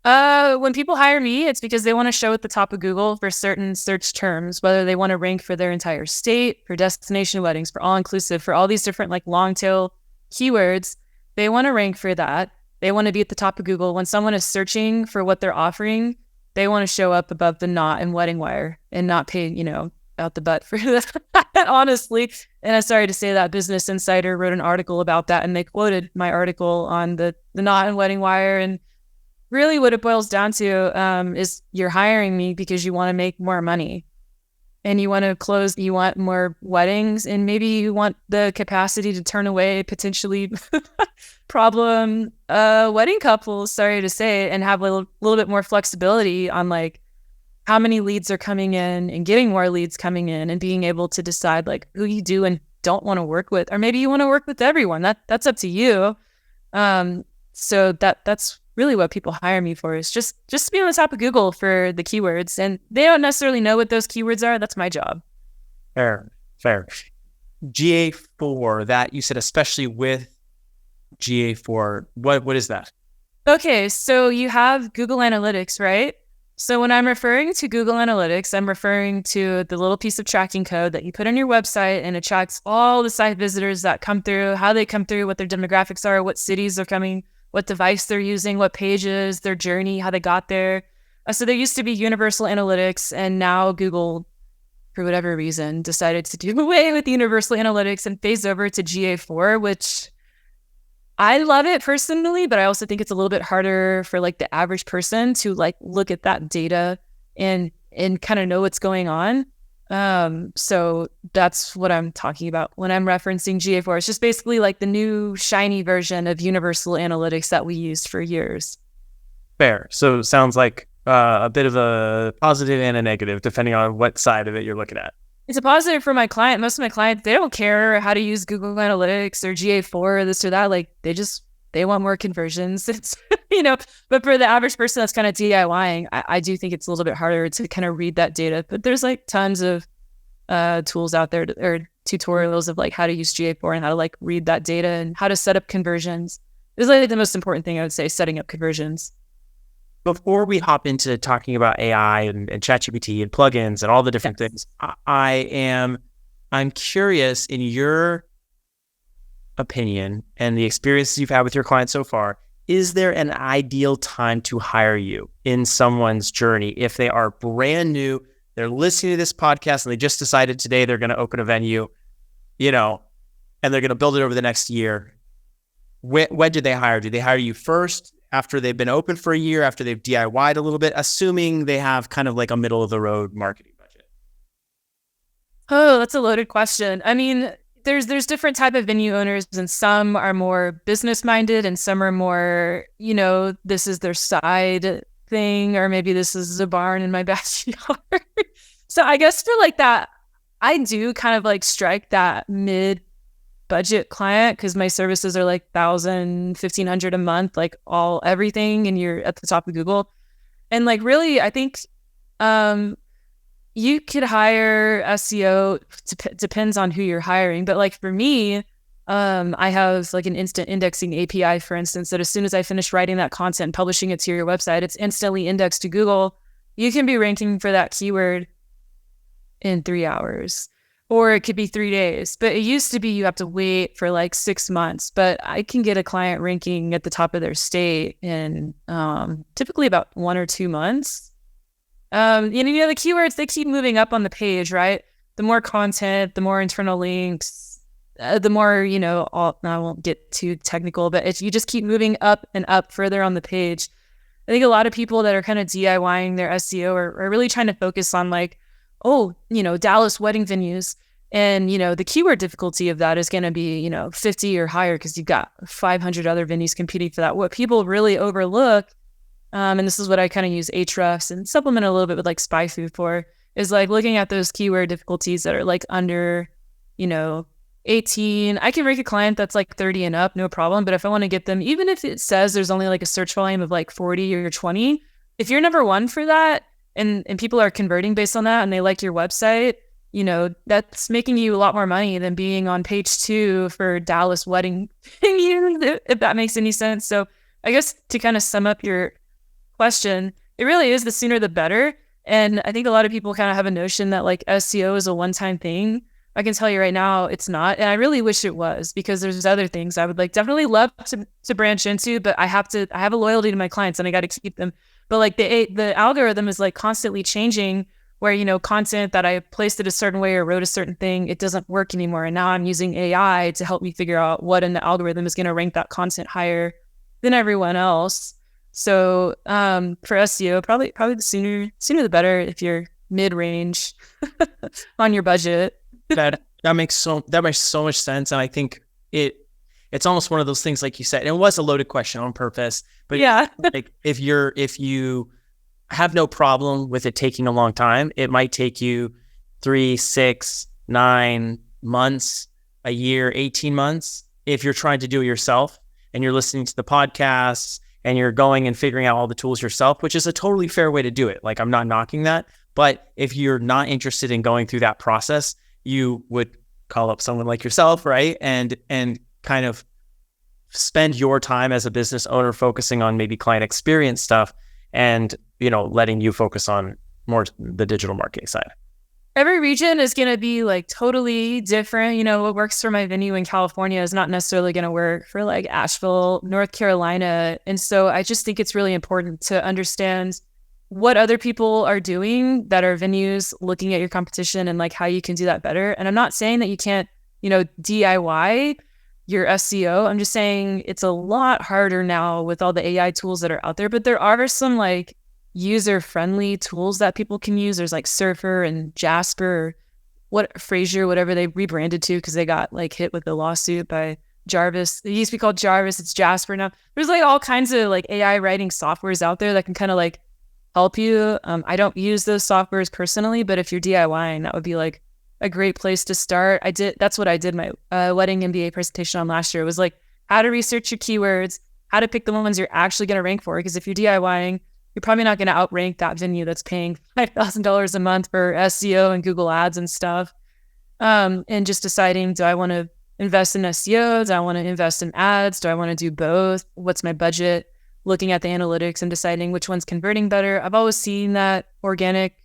[SPEAKER 2] When people hire me, it's because they want to show at the top of Google for certain search terms, whether they want to rank for their entire state, for destination weddings, for all-inclusive, for all these different like long-tail keywords. They want to rank for that. They want to be at the top of Google. When someone is searching for what they're offering, they want to show up above the Knot and Wedding Wire and not pay, out the butt for that, honestly. And I'm sorry to say that Business Insider wrote an article about that, and they quoted my article on the Knot and Wedding Wire. And really what it boils down to is you're hiring me because you want to make more money. and you want to close, you want more weddings, and maybe you want the capacity to turn away potentially problem wedding couples, sorry to say, and have a little bit more flexibility on like how many leads are coming in and getting more leads coming in and being able to decide like who you do and don't want to work with, or maybe you want to work with everyone. That's up to you. So that's really what people hire me for, is just to be on the top of Google for the keywords, and they don't necessarily know what those keywords are. That's my job.
[SPEAKER 1] Fair. GA4, that you said, especially with GA4, what is that?
[SPEAKER 2] Okay, so you have Google Analytics, right? So when I'm referring to Google Analytics, I'm referring to the little piece of tracking code that you put on your website, and it tracks all the site visitors that come through, how they come through, what their demographics are, what cities they're coming, what device they're using, what pages, their journey, how they got there. So there used to be Universal Analytics, and now Google, for whatever reason, decided to do away with Universal Analytics and phase over to GA4, which I love it personally, but I also think it's a little bit harder for like the average person to like look at that data and kind of know what's going on. So that's what I'm talking about when I'm referencing GA4. It's just basically like the new shiny version of Universal Analytics that we used for years.
[SPEAKER 1] Fair. So it sounds like a bit of a positive and a negative, depending on what side of it you're looking at.
[SPEAKER 2] It's a positive for my client. Most of my clients, they don't care how to use Google Analytics or GA4 or this or that. Like they want more conversions. It's, but for the average person that's kind of DIYing, I do think it's a little bit harder to kind of read that data. But there's like tons of tools out there or tutorials of like how to use GA4 and how to like read that data and how to set up conversions. This is like the most important thing, I would say, setting up conversions.
[SPEAKER 1] Before we hop into talking about AI and ChatGPT and plugins and all the different things, I'm curious, in your opinion and the experiences you've had with your clients so far, is there an ideal time to hire you in someone's journey? If they are brand new, they're listening to this podcast and they just decided today they're going to open a venue, and they're going to build it over the next year. When did they hire? Do they hire you first, after they've been open for a year, after they've DIY'd a little bit, assuming they have kind of like a middle of the road marketing budget?
[SPEAKER 2] Oh, that's a loaded question. I mean, there's different type of venue owners, and some are more business minded and some are more, this is their side thing, or maybe this is a barn in my backyard. So I guess for like that, I do kind of like strike that mid budget client, because my services are like $1,000, $1,500 a month, like everything, and you're at the top of Google. And like really, I think you could hire SEO, depends on who you're hiring. But like for me, I have like an instant indexing API, for instance, that as soon as I finish writing that content and publishing it to your website, it's instantly indexed to Google. You can be ranking for that keyword in 3 hours. Or it could be 3 days. But it used to be you have to wait for like 6 months. But I can get a client ranking at the top of their state in typically about 1 or 2 months. The keywords, they keep moving up on the page, right? The more content, the more internal links, the more, I won't get too technical, but you just keep moving up and up further on the page. I think a lot of people that are kind of DIYing their SEO are really trying to focus on like, Dallas wedding venues. And, the keyword difficulty of that is going to be, 50 or higher, because you've got 500 other venues competing for that. What people really overlook, and this is what I kind of use Ahrefs and supplement a little bit with like SpyFu for, is like looking at those keyword difficulties that are like under, 18. I can rank a client that's like 30 and up, no problem. But if I want to get them, even if it says there's only like a search volume of like 40 or 20, if you're number one for that, and people are converting based on that and they like your website, that's making you a lot more money than being on page 2 for Dallas wedding venue, if that makes any sense. So I guess to kind of sum up your question, it really is the sooner the better. And I think a lot of people kind of have a notion that like SEO is a one-time thing. I can tell you right now, it's not. And I really wish it was, because there's other things I would like definitely love to branch into, but I have a loyalty to my clients and I got to keep them. But like the algorithm is like constantly changing, where, content that I placed it a certain way or wrote a certain thing, it doesn't work anymore. And now I'm using AI to help me figure out what in the algorithm is going to rank that content higher than everyone else. So for SEO, probably the sooner the better if you're mid-range on your budget.
[SPEAKER 1] That makes so much sense. And I think it's almost one of those things, like you said, and it was a loaded question on purpose, but
[SPEAKER 2] yeah,
[SPEAKER 1] like if you have no problem with it taking a long time, it might take you 3, 6, 9 months, a year, 18 months. If you're trying to do it yourself and you're listening to the podcasts and you're going and figuring out all the tools yourself, which is a totally fair way to do it. Like, I'm not knocking that, but if you're not interested in going through that process, you would call up someone like yourself, right? And kind of spend your time as a business owner focusing on maybe client experience stuff and, letting you focus on more the digital marketing side.
[SPEAKER 2] Every region is going to be like totally different. What works for my venue in California is not necessarily going to work for like Asheville, North Carolina. And so I just think it's really important to understand what other people are doing that are venues, looking at your competition and like how you can do that better. And I'm not saying that you can't, DIY your SEO. I'm just saying it's a lot harder now with all the AI tools that are out there, but there are some like user-friendly tools that people can use. There's like Surfer and Jasper, Frasier, whatever they rebranded to because they got like hit with the lawsuit by Jarvis. It used to be called Jarvis. It's Jasper now. There's like all kinds of like AI writing softwares out there that can kind of like help you. I don't use those softwares personally, but if you're DIYing, that would be like a great place to start. That's what I did my wedding MBA presentation on last year. It was like how to research your keywords, how to pick the ones you're actually going to rank for. Because if you're DIYing, you're probably not going to outrank that venue that's paying $5,000 a month for SEO and Google Ads and stuff. And just deciding, do I want to invest in SEO? Do I want to invest in ads? Do I want to do both? What's my budget? Looking at the analytics and deciding which one's converting better. I've always seen that organic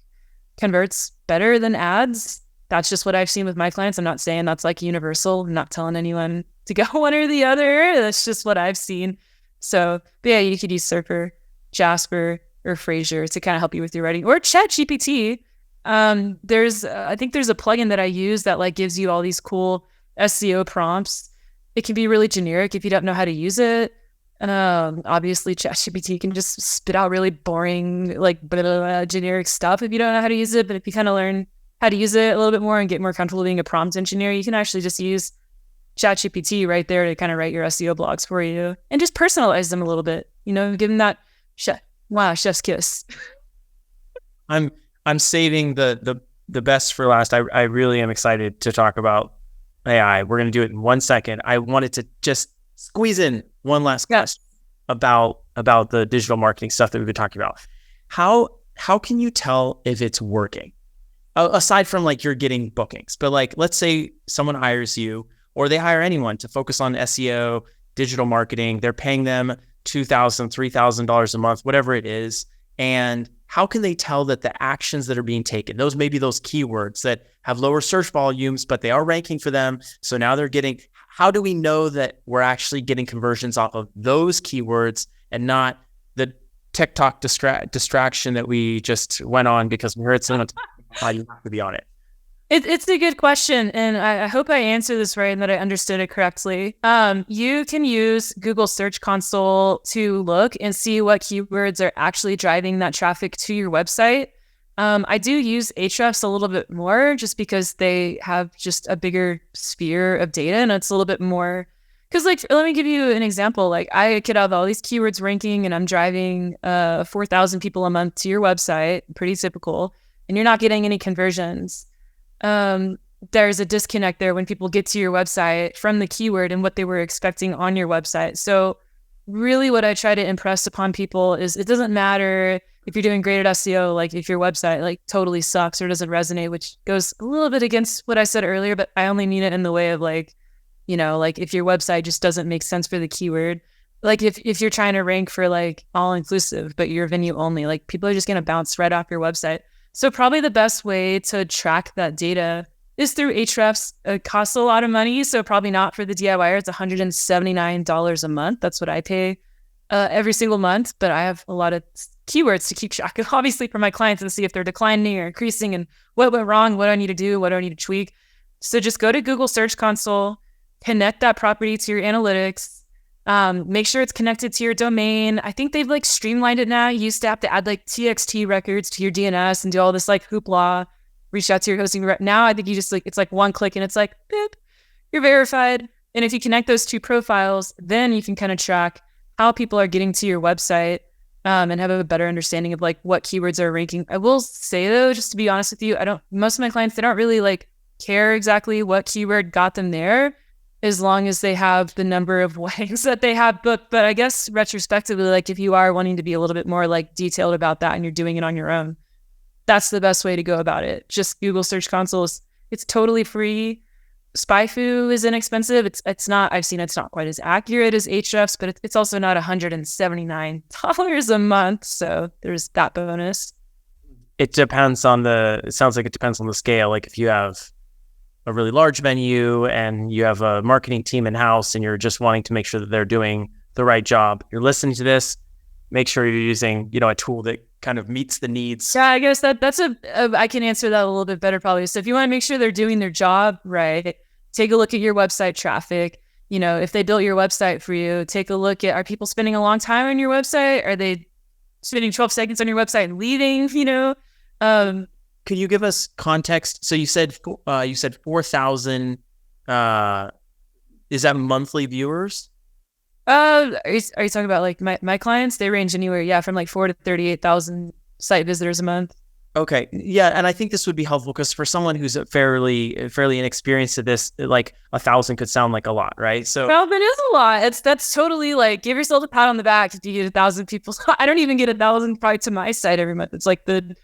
[SPEAKER 2] converts better than ads. That's just what I've seen with my clients. I'm not saying that's like universal. I'm not telling anyone to go one or the other. That's just what I've seen. So, but yeah, you could use Surfer, Jasper, or Frasier to kind of help you with your writing, or ChatGPT. I think there's a plugin that I use that like gives you all these cool SEO prompts. It can be really generic if you don't know how to use it. Obviously ChatGPT can just spit out really boring, like generic stuff if you don't know how to use it. But if you kind of learn how to use it a little bit more and get more comfortable being a prompt engineer, you can actually just use ChatGPT right there to kind of write your SEO blogs for you and just personalize them a little bit. Give them that chef's kiss.
[SPEAKER 1] I'm saving the best for last. I really am excited to talk about AI. We're going to do it in 1 second. I wanted to just squeeze in one last question about the digital marketing stuff that we've been talking about. How can you tell if it's working? Aside from like you're getting bookings, but like let's say someone hires you or they hire anyone to focus on SEO, digital marketing. They're paying them $2,000, $3,000 a month, whatever it is. And how can they tell that the actions that are being taken, those keywords that have lower search volumes, but they are ranking for them. So now they're getting, how do we know that we're actually getting conversions off of those keywords and not the TikTok distraction that we just went on because we heard someone how you have to be on it?
[SPEAKER 2] It's a good question, and I hope I answered this right and that I understood it correctly. You can use Google Search Console to look and see what keywords are actually driving that traffic to your website. I do use Ahrefs a little bit more just because they have just a bigger sphere of data, and it's a little bit more. Because like, let me give you an example. Like I could have all these keywords ranking, and I'm driving 4,000 people a month to your website, pretty typical, and you're not getting any conversions. There's a disconnect there when people get to your website from the keyword and what they were expecting on your website. So really what I try to impress upon people is it doesn't matter if you're doing great at SEO, like if your website like totally sucks or doesn't resonate, which goes a little bit against what I said earlier, but I only mean it in the way of like, like if your website just doesn't make sense for the keyword, like if you're trying to rank for like all inclusive, but you're venue only, like people are just going to bounce right off your website. So probably the best way to track that data is through Ahrefs. It costs a lot of money, so probably not for the DIYer. It's $179 a month. That's what I pay every single month, but I have a lot of keywords to keep track of, obviously, for my clients and see if they're declining or increasing and what went wrong, what do I need to do, what do I need to tweak. So just go to Google Search Console, connect that property to your analytics, Make sure it's connected to your domain. I think they've like streamlined it now. You used to have to add like TXT records to your DNS and do all this like hoopla, reach out to your hosting. Now I think you just like, it's like one click and it's like, boop, you're verified. And if you connect those two profiles, then you can kind of track how people are getting to your website, and have a better understanding of like what keywords are ranking. I will say though, just to be honest with you, most of my clients, they don't really like care exactly what keyword got them there, as long as they have the number of weddings that they have booked. But I guess retrospectively, like if you are wanting to be a little bit more like detailed about that and you're doing it on your own, that's the best way to go about it. Just Google Search Console. It's totally free. SpyFu is inexpensive. It's not, I've seen it's not quite as accurate as Ahrefs, but it's also not $179 a month. So there's that bonus.
[SPEAKER 1] It sounds like it depends on the scale. Like if you have a really large venue and you have a marketing team in-house and you're just wanting to make sure that they're doing the right job, you're listening to this, make sure you're using, a tool that kind of meets the needs.
[SPEAKER 2] Yeah, I guess that's I can answer that a little bit better probably. So if you want to make sure they're doing their job right, take a look at your website traffic. If they built your website for you, take a look at, are people spending a long time on your website? Are they spending 12 seconds on your website and leaving,
[SPEAKER 1] Could you give us context? So you said 4,000, is that monthly viewers?
[SPEAKER 2] Are you talking about like my clients? They range anywhere, from like 4 to 38,000 site visitors a month.
[SPEAKER 1] Okay. Yeah. And I think this would be helpful because for someone who's fairly inexperienced at this, like 1,000 could sound like a lot, right? So
[SPEAKER 2] well, it is a lot. That's totally like, give yourself a pat on the back if you get 1,000 people. I don't even get 1,000 probably to my site every month. It's like the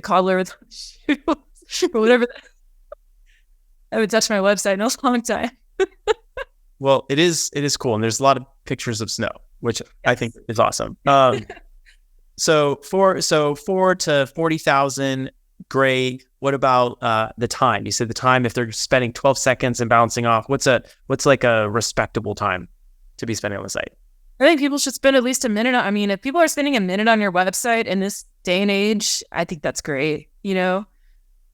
[SPEAKER 2] cobbler with shoes or whatever. I haven't touched my website in a long time.
[SPEAKER 1] Well, it is cool. And there's a lot of pictures of snow, which yes. I think is awesome. So 4 to 40,000, great. What about the time? You said the time, if they're spending 12 seconds and bouncing off, what's like a respectable time to be spending on the site?
[SPEAKER 2] I think people should spend at least a minute. If people are spending a minute on your website in this day and age, I think that's great.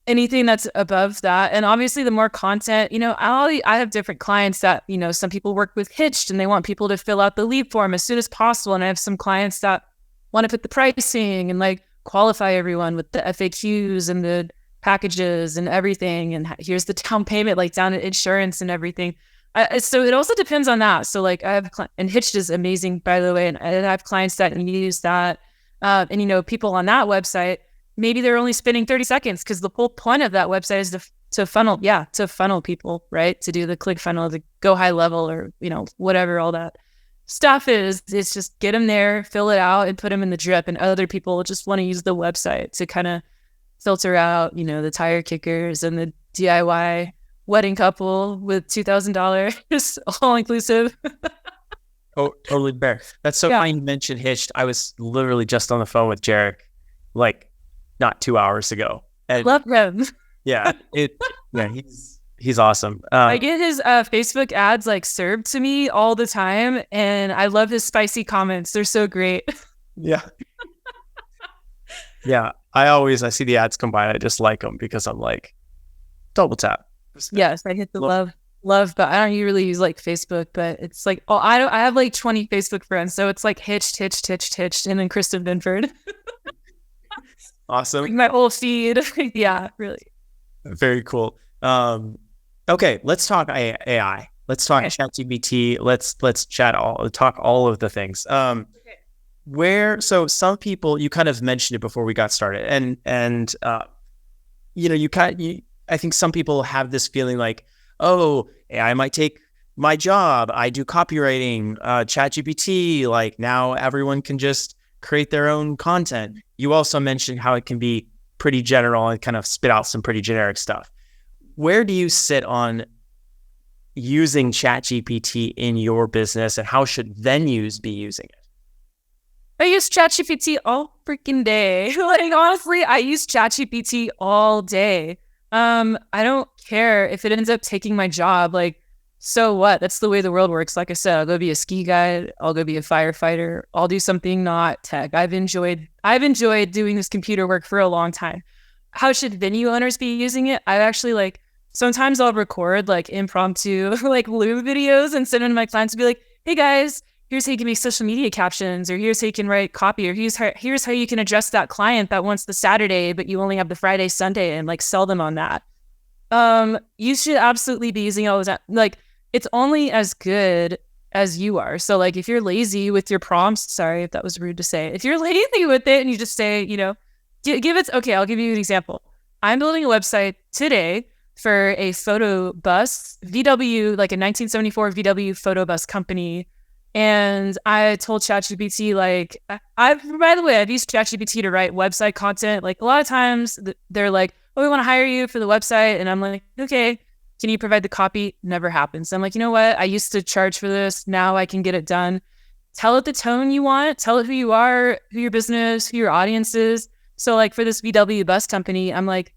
[SPEAKER 2] Anything that's above that. And obviously the more content, I have different clients that, some people work with Hitched and they want people to fill out the lead form as soon as possible. And I have some clients that want to put the pricing and like qualify everyone with the FAQs and the packages and everything. And here's the down payment, like down to insurance and everything. So it also depends on that. So like I have, and Hitched is amazing, by the way. And I have clients that use that. And people on that website, maybe they're only spending 30 seconds because the whole point of that website is to funnel people, right? To do the click funnel, to go high level or, whatever all that stuff is. It's just get them there, fill it out and put them in the drip. And other people just want to use the website to kind of filter out, the tire kickers and the DIY wedding couple with $2,000 all inclusive.
[SPEAKER 1] Oh, totally fair. That's so funny you mentioned Hitched. I was literally just on the phone with Jarek, like not 2 hours ago. And
[SPEAKER 2] love him.
[SPEAKER 1] Yeah, he's awesome.
[SPEAKER 2] I get his Facebook ads like served to me all the time, and I love his spicy comments. They're so great.
[SPEAKER 1] Yeah. Yeah, I see the ads come by, I just like them because I'm like, double tap.
[SPEAKER 2] Yes, I hit the love, but I don't really use like Facebook, but it's like, I have like 20 Facebook friends, so it's like Hitched, and then Kristen Binford.
[SPEAKER 1] Awesome.
[SPEAKER 2] Like my whole feed. Yeah, really.
[SPEAKER 1] Very cool. Okay, let's talk AI. Let's talk ChatGPT. Let's talk all of the things. So some people, you kind of mentioned it before we got started, and I think some people have this feeling like, oh, AI might take my job. I do copywriting, ChatGPT, like now everyone can just create their own content. You also mentioned how it can be pretty general and kind of spit out some pretty generic stuff. Where do you sit on using ChatGPT in your business, and how should venues be using it?
[SPEAKER 2] I use ChatGPT all freaking day. Like honestly, I use ChatGPT all day. I don't care if it ends up taking my job. Like, so what? That's the way the world works. Like I said, I'll go be a ski guide. I'll go be a firefighter. I'll do something not tech. I've enjoyed doing this computer work for a long time. How should venue owners be using it? I actually sometimes I'll record like impromptu like Loom videos and send them to my clients and be like, hey guys, here's how you can make social media captions, or here's how you can write copy, or here's how you can address that client that wants the Saturday, but you only have the Friday, Sunday, and like sell them on that. You should absolutely be using all of that. Like, it's only as good as you are. So like, if you're lazy with your prompts, sorry if that was rude to say, if you're lazy with it and you just say, give it, okay, I'll give you an example. I'm building a website today for a photo bus, VW, like a 1974 VW photo bus company. And I told ChatGPT, like, by the way, I've used ChatGPT to write website content. Like, a lot of times they're like, oh, we want to hire you for the website. And I'm like, okay, can you provide the copy? Never happens. I'm like, you know what? I used to charge for this. Now I can get it done. Tell it the tone you want. Tell it who you are, who your business, who your audience is. So like for this VW bus company, I'm like,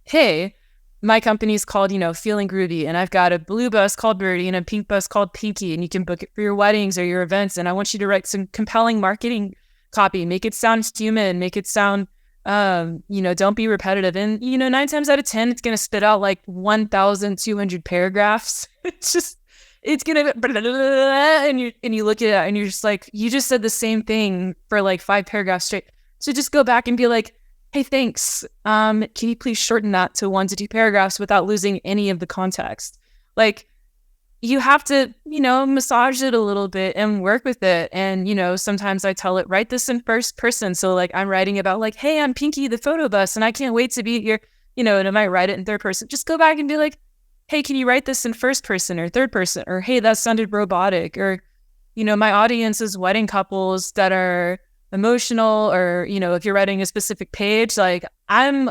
[SPEAKER 2] hey, my company's called, Feeling Groovy. And I've got a blue bus called Birdie and a pink bus called Pinky. And you can book it for your weddings or your events. And I want you to write some compelling marketing copy. Make it sound human. Make it sound, don't be repetitive. And, 9 times out of 10, it's going to spit out like 1,200 paragraphs. It's going to, and you look at it and you're just like, you just said the same thing for like 5 paragraphs straight. So just go back and be like, hey, thanks. Can you please shorten that to 1 to 2 paragraphs without losing any of the context? Like, you have to, massage it a little bit and work with it. And, sometimes I tell it, write this in first person. So like, I'm writing about like, hey, I'm Pinky, the photo bus, and I can't wait to be at your, and I might write it in third person. Just go back and be like, hey, can you write this in first person or third person? Or, hey, that sounded robotic. Or, my audience is wedding couples that are emotional, or if you're writing a specific page, like I'm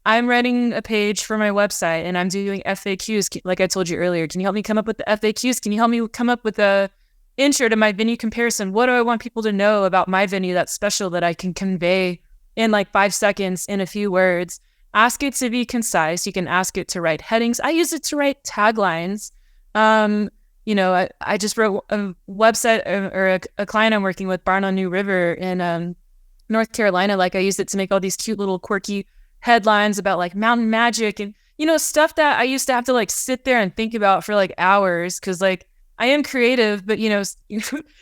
[SPEAKER 2] writing a page for my website and I'm doing FAQs, like I told you earlier. Can you help me come up with the FAQs? Can you help me come up with a intro to my venue comparison? What do I want people to know about my venue that's special that I can convey in like 5 seconds in a few words? Ask it to be concise. You can ask it to write headings. I use it to write taglines. I just wrote a website or a client I'm working with, Barn on New River in North Carolina. Like, I used it to make all these cute little quirky headlines about like mountain magic and, stuff that I used to have to like sit there and think about for like hours. Cause like I am creative, but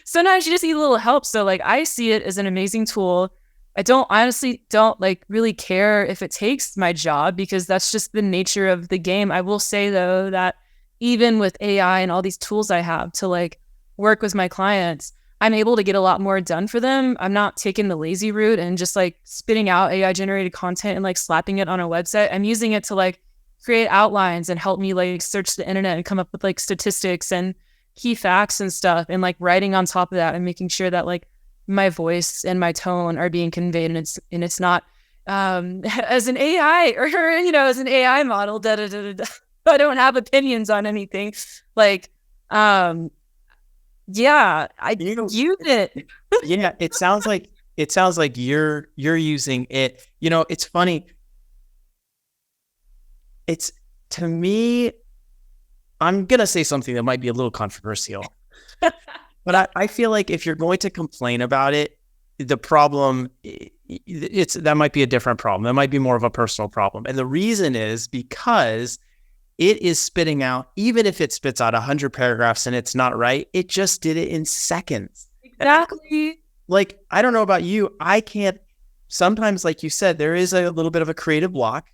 [SPEAKER 2] sometimes you just need a little help. So like, I see it as an amazing tool. I honestly don't like really care if it takes my job, because that's just the nature of the game. I will say though, that even with AI and all these tools I have to like work with my clients, I'm able to get a lot more done for them. I'm not taking the lazy route and just like spitting out AI generated content and like slapping it on a website. I'm using it to like create outlines and help me like search the internet and come up with like statistics and key facts and stuff, and like writing on top of that and making sure that like my voice and my tone are being conveyed, and it's not as an AI or as an AI model. I don't have opinions on anything. Like, yeah, I use it.
[SPEAKER 1] Yeah, it sounds like you're using it. It's funny. It's, to me, I'm gonna say something that might be a little controversial, but I feel like if you're going to complain about it, the problem, that might be a different problem. That might be more of a personal problem. And the reason is because it is spitting out, even if it spits out 100 paragraphs and it's not right, it just did it in seconds.
[SPEAKER 2] Exactly.
[SPEAKER 1] Like, I don't know about you. I can't, sometimes, like you said, there is a little bit of a creative block,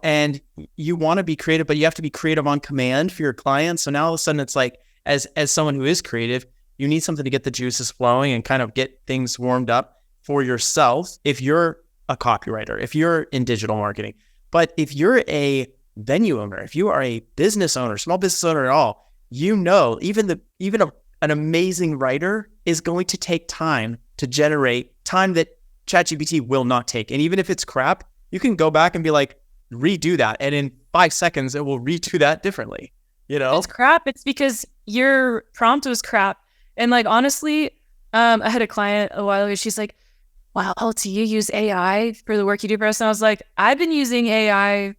[SPEAKER 1] and you want to be creative, but you have to be creative on command for your clients. So now all of a sudden it's like, as someone who is creative, you need something to get the juices flowing and kind of get things warmed up for yourself. If you're a copywriter, if you're in digital marketing, but if you're a venue owner, if you are a business owner, small business owner at all, even an amazing writer is going to take time to generate, time that ChatGPT will not take. And even if it's crap, you can go back and be like, redo that. And in 5 seconds, it will redo that differently.
[SPEAKER 2] It's crap. It's because your prompt was crap. And like, honestly, I had a client a while ago. She's like, wow, do you use AI for the work you do for us? And I was like, I've been using AI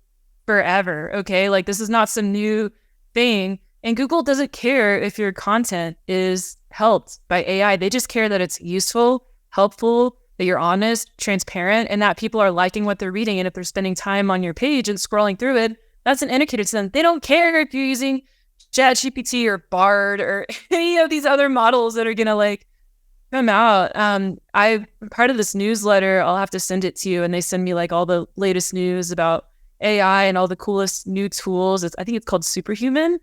[SPEAKER 2] forever. Okay. Like, this is not some new thing. And Google doesn't care if your content is helped by AI. They just care that it's useful, helpful, that you're honest, transparent, and that people are liking what they're reading. And if they're spending time on your page and scrolling through it, that's an indicator to them. They don't care if you're using ChatGPT or Bard or any of these other models that are going to like come out. I'm part of this newsletter. I'll have to send it to you. And they send me like all the latest news about AI and all the coolest new tools. I think it's called Superhuman.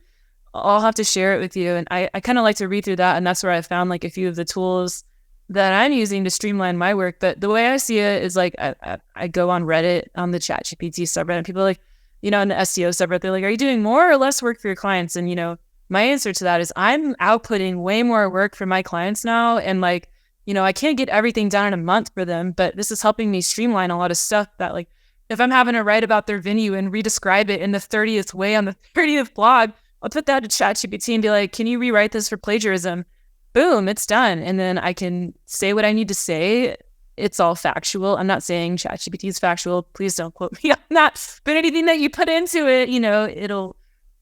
[SPEAKER 2] I'll have to share it with you. And I kind of like to read through that. And that's where I found like a few of the tools that I'm using to streamline my work. But the way I see it is like, I go on Reddit, on the ChatGPT subreddit, and people are like, in the SEO subreddit, they're like, are you doing more or less work for your clients? And, my answer to that is I'm outputting way more work for my clients now. And like, I can't get everything done in a month for them, but this is helping me streamline a lot of stuff that like, if I'm having to write about their venue and redescribe it in the 30th way on the 30th blog, I'll put that to ChatGPT and be like, can you rewrite this for plagiarism? Boom, it's done. And then I can say what I need to say. It's all factual. I'm not saying ChatGPT is factual. Please don't quote me on that. But anything that you put into it, it'll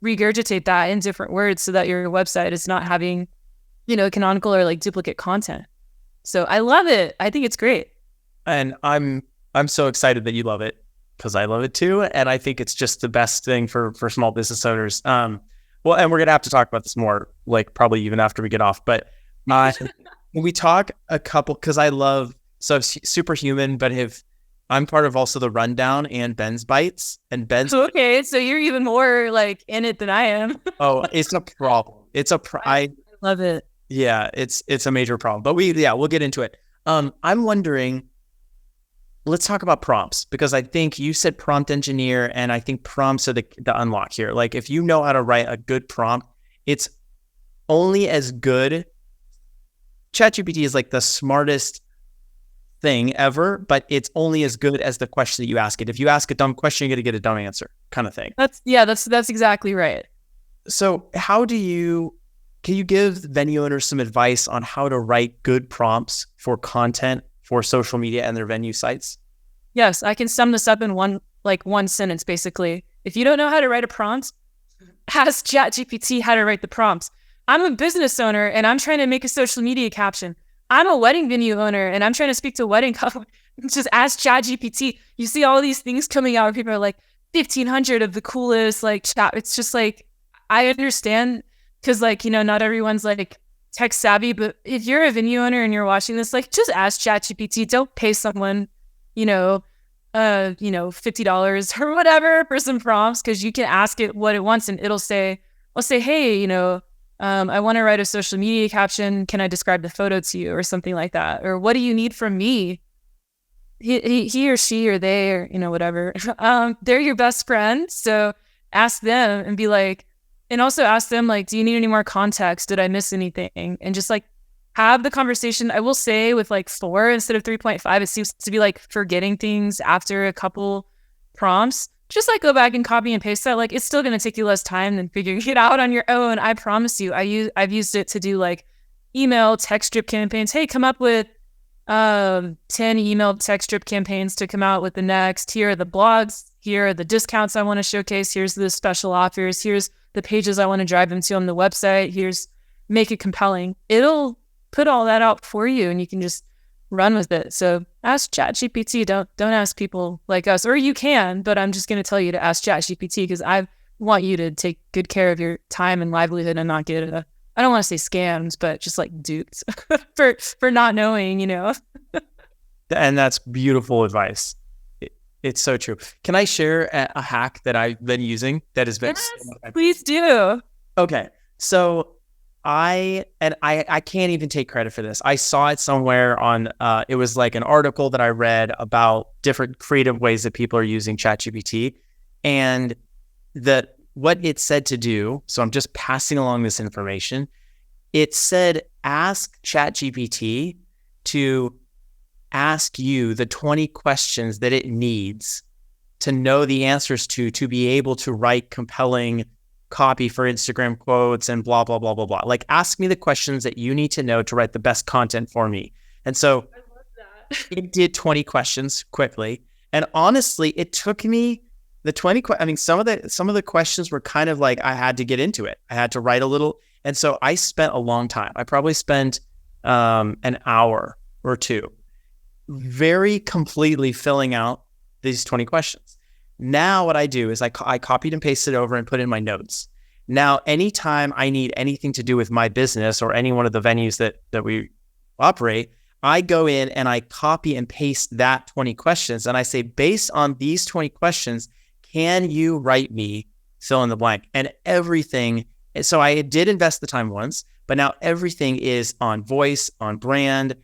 [SPEAKER 2] regurgitate that in different words so that your website is not having, canonical or like duplicate content. So I love it. I think it's great.
[SPEAKER 1] And I'm so excited that you love it because I love it too. And I think it's just the best thing for small business owners. Well, and we're going to have to talk about this more, like probably even after we get off. But when we talk a couple, because I love Superhuman, but I'm part of also the Rundown and Ben's Bites. And Ben's
[SPEAKER 2] okay, so you're even more like in it than I am.
[SPEAKER 1] Oh, it's a problem. I
[SPEAKER 2] love it.
[SPEAKER 1] Yeah, it's a major problem. But we'll get into it. I'm wondering, let's talk about prompts, because I think you said prompt engineer, and I think prompts are the unlock here. Like if you know how to write a good prompt, it's only as good. ChatGPT is like the smartest thing ever, but it's only as good as the question that you ask it. If you ask a dumb question, you're going to get a dumb answer, kind of thing.
[SPEAKER 2] That's exactly right.
[SPEAKER 1] So can you give venue owners some advice on how to write good prompts for content for social media and their venue sites?
[SPEAKER 2] Yes, I can sum this up in one sentence, basically. If you don't know how to write a prompt, ask ChatGPT how to write the prompts. I'm a business owner and I'm trying to make a social media caption. I'm a wedding venue owner and I'm trying to speak to a wedding couple. Just ask ChatGPT. You see all these things coming out where people are like 1,500 of the coolest chat. It's just like, I understand because not everyone's like tech savvy, but if you're a venue owner and you're watching this, just ask ChatGPT. Don't pay someone, $50 or whatever for some prompts, because you can ask it what it wants and I'll say, hey, I want to write a social media caption. Can I describe the photo to you or something like that? Or what do you need from me? He or she or they or, whatever. They're your best friend. So ask them and be like, and also ask them do you need any more context? Did I miss anything? And just have the conversation. I will say with 4 instead of 3.5, it seems to be forgetting things after a couple prompts. Just go back and copy and paste that. It's still going to take you less time than figuring it out on your own. I promise you. I've used it to do email text drip campaigns. Hey, come up with 10 email text drip campaigns to come out with the next. Here are the blogs. Here are the discounts I want to showcase. Here's the special offers. Here's the pages I want to drive them to on the website. Make it compelling. It'll put all that out for you and you can just run with it. So ask ChatGPT. Don't ask people like us, or you can, but I'm just going to tell you to ask ChatGPT because I want you to take good care of your time and livelihood and not get I don't want to say scams, but just duped for not knowing,
[SPEAKER 1] And that's beautiful advice. It's so true. Can I share a hack that I've been using that has been?
[SPEAKER 2] Yes, please do.
[SPEAKER 1] Okay. So I can't even take credit for this. I saw it somewhere on, it was an article that I read about different creative ways that people are using ChatGPT, and what it said to do. So I'm just passing along this information. It said, ask ChatGPT to ask you the 20 questions that it needs to know the answers to be able to write compelling copy for Instagram quotes and blah, blah, blah, blah, blah. Ask me the questions that you need to know to write the best content for me. And so
[SPEAKER 2] I love that.
[SPEAKER 1] It did 20 questions quickly. And honestly, it took me the 20, some of the questions were kind of I had to get into it. I had to write a little. And so I spent a long time. I probably spent an hour or two very completely filling out these 20 questions. Now what I do is I copied and pasted over and put in my notes. Now, anytime I need anything to do with my business or any one of the venues that we operate, I go in and I copy and paste that 20 questions. And I say, based on these 20 questions, can you write me fill in the blank? And everything. So I did invest the time once, but now everything is on voice, on brand,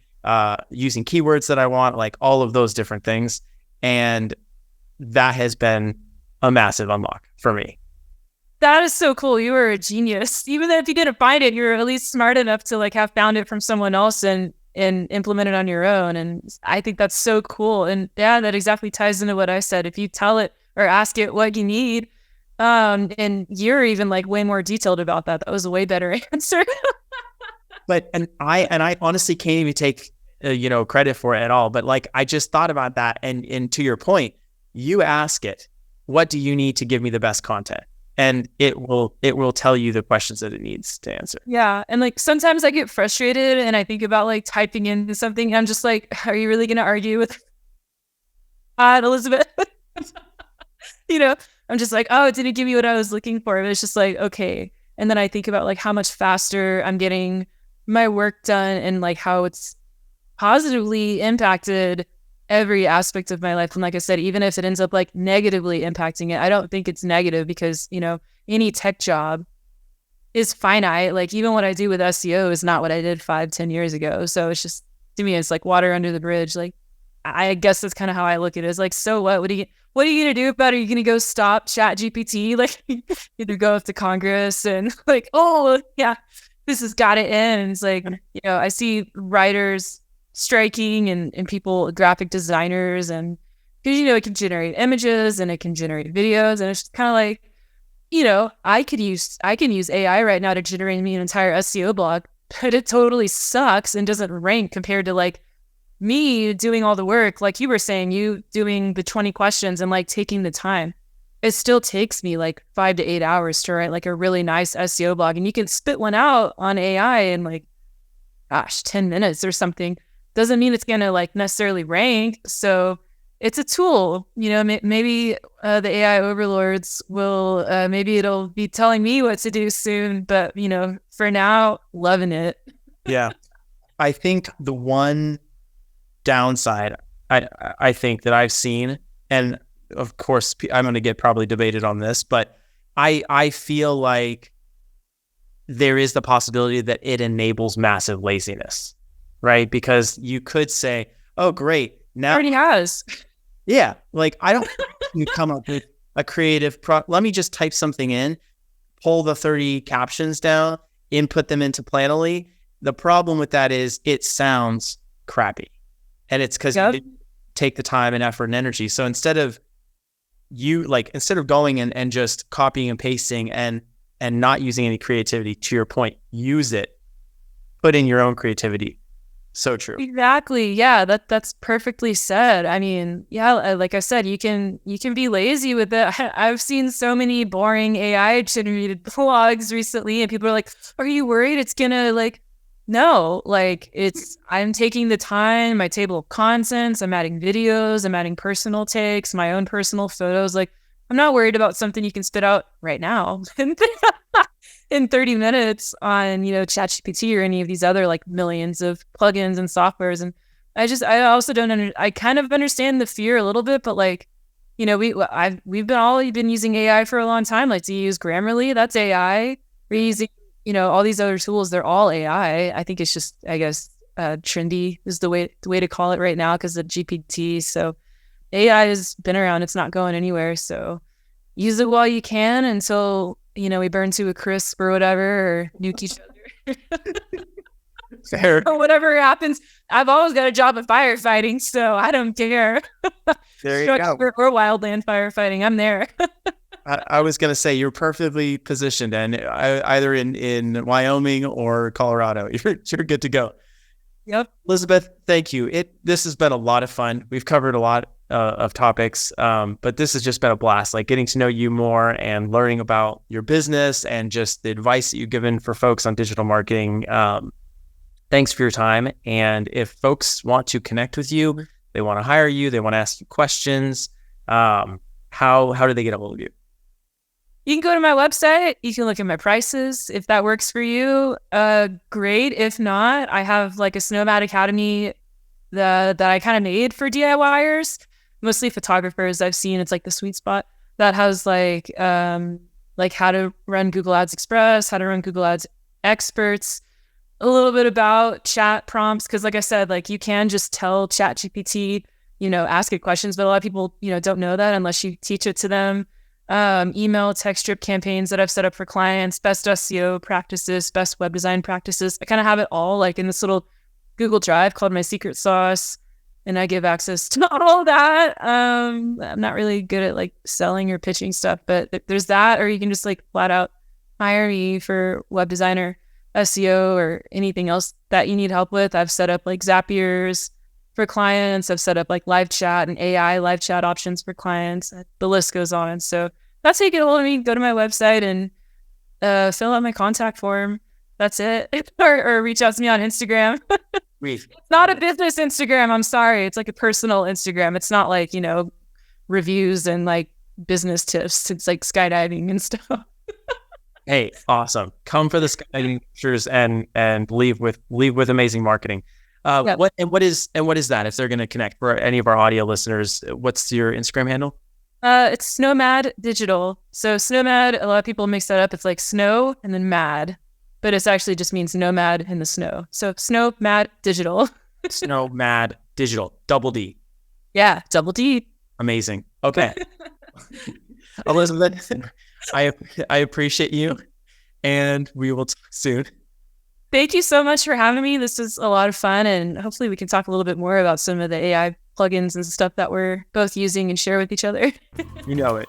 [SPEAKER 1] using keywords that I want, like all of those different things. And that has been a massive unlock for me.
[SPEAKER 2] That is so cool. You were a genius. Even if you didn't find it, you're at least smart enough to like have found it from someone else and implement it on your own. And I think that's so cool. And yeah, that exactly ties into what I said. If you tell it or ask it what you need, and you're even like way more detailed about that. That was a way better answer.
[SPEAKER 1] But I honestly can't even take credit for it at all. But like I just thought about that, and to your point, you ask it, what do you need to give me the best content? And it will tell you the questions that it needs to answer.
[SPEAKER 2] Yeah. And like sometimes I get frustrated and I think about like typing into something. I'm just like, are you really going to argue with Elizabeth? I'm just like, oh, it didn't give me what I was looking for. But it's just like, okay. And then I think about like how much faster I'm getting my work done and like how it's positively impacted every aspect of my life. And like I said, even if it ends up like negatively impacting it, I don't think it's negative because, any tech job is finite. Like even what I do with SEO is not what I did 5-10 years ago. So it's just, to me, it's like water under the bridge. Like, I guess that's kind of how I look at it. It's like, so what? What are you going to do about it? Are you going to go stop ChatGPT? Like you to go up to Congress and like, oh yeah, this has got to end. And it's like, I see writers striking and people, graphic designers, and because it can generate images and it can generate videos, and it's just kind of like, I can use AI right now to generate me an entire SEO blog, but it totally sucks and doesn't rank compared to like me doing all the work, like you were saying, you doing the 20 questions and like taking the time. It still takes me like 5 to 8 hours to write like a really nice SEO blog, and you can spit one out on AI in like, 10 minutes or something. Doesn't mean it's going to like necessarily rank. So it's a tool, maybe the AI overlords will, maybe it'll be telling me what to do soon, but for now, loving it.
[SPEAKER 1] Yeah. I think the one downside I think that I've seen, and of course I'm going to get probably debated on this, but I feel like there is the possibility that it enables massive laziness. Right? Because you could say, oh, great. Now,
[SPEAKER 2] already has.
[SPEAKER 1] Yeah. Like, I don't you come up with a creative let me just type something in, pull the 30 captions down, input them into Planoly. The problem with that is it sounds crappy. And it's because you didn't take the time and effort and energy. So instead of going and just copying and pasting and not using any creativity, to your point, use it, put in your own creativity. So true.
[SPEAKER 2] Exactly. Yeah, that's perfectly said. I mean, yeah, like I said, you can be lazy with it. I've seen so many boring AI generated blogs recently, and people are like, "Are you worried it's gonna like?" No, like I'm taking the time, my table of contents, I'm adding videos, I'm adding personal takes, my own personal photos. Like, I'm not worried about something you can spit out right now in 30 minutes on, ChatGPT or any of these other like millions of plugins and softwares. And I also don't I kind of understand the fear a little bit, but like, we've been using AI for a long time. Like, do you use Grammarly? That's AI. We're using, all these other tools. They're all AI. I think it's just, I guess, trendy is the way to call it right now because of GPT. So AI has been around. It's not going anywhere. So use it while you can until, we burn to a crisp or whatever, or nuke each other.
[SPEAKER 1] Fair.
[SPEAKER 2] Or whatever happens. I've always got a job at firefighting, so I don't care.
[SPEAKER 1] There you go.
[SPEAKER 2] Or wildland firefighting. I'm there.
[SPEAKER 1] I was going to say you're perfectly positioned, and either in Wyoming or Colorado, you're good to go.
[SPEAKER 2] Yep.
[SPEAKER 1] Elizabeth, thank you. This has been a lot of fun. We've covered a lot of topics, but this has just been a blast. Like getting to know you more and learning about your business and just the advice that you've given for folks on digital marketing. Thanks for your time. And if folks want to connect with you, they want to hire you, they want to ask you questions, how do they get a hold of you?
[SPEAKER 2] You can go to my website. You can look at my prices. If that works for you, great. If not, I have like a Snowmad Academy that I kind of made for DIYers, mostly photographers. I've seen it's like the sweet spot that has like how to run Google Ads Express, how to run Google Ads Experts, a little bit about chat prompts. Cause like I said, like you can just tell ChatGPT, ask it questions, but a lot of people, don't know that unless you teach it to them. Email, text drip campaigns that I've set up for clients, best SEO practices, best web design practices. I kind of have it all like in this little Google Drive called my secret sauce. And I give access to all that. I'm not really good at like selling or pitching stuff, but there's that, or you can just like flat out hire me for web designer, SEO, or anything else that you need help with. I've set up like Zapiers for clients. I've set up like live chat and AI live chat options for clients. The list goes on. So that's how you get a hold of me. Go to my website and fill out my contact form. That's it. Or reach out to me on Instagram. It's not a business Instagram. I'm sorry. It's like a personal Instagram. It's not like, reviews and like business tips. It's like skydiving and stuff.
[SPEAKER 1] Hey, awesome. Come for the skydiving pictures and leave with amazing marketing.
[SPEAKER 2] Yep.
[SPEAKER 1] What is that? If they're going to connect for any of our audio listeners, what's your Instagram handle?
[SPEAKER 2] It's Snowmad Digital. So Snowmad, a lot of people mix that up. It's like snow and then mad, but it's actually just means nomad in the snow. So Snowmad Digital.
[SPEAKER 1] Snowmad Digital, double D.
[SPEAKER 2] Yeah, double D.
[SPEAKER 1] Amazing. Okay. Elizabeth, I appreciate you, and we will talk soon.
[SPEAKER 2] Thank you so much for having me. This was a lot of fun, and hopefully we can talk a little bit more about some of the AI plugins and stuff that we're both using and share with each other.
[SPEAKER 1] You know it.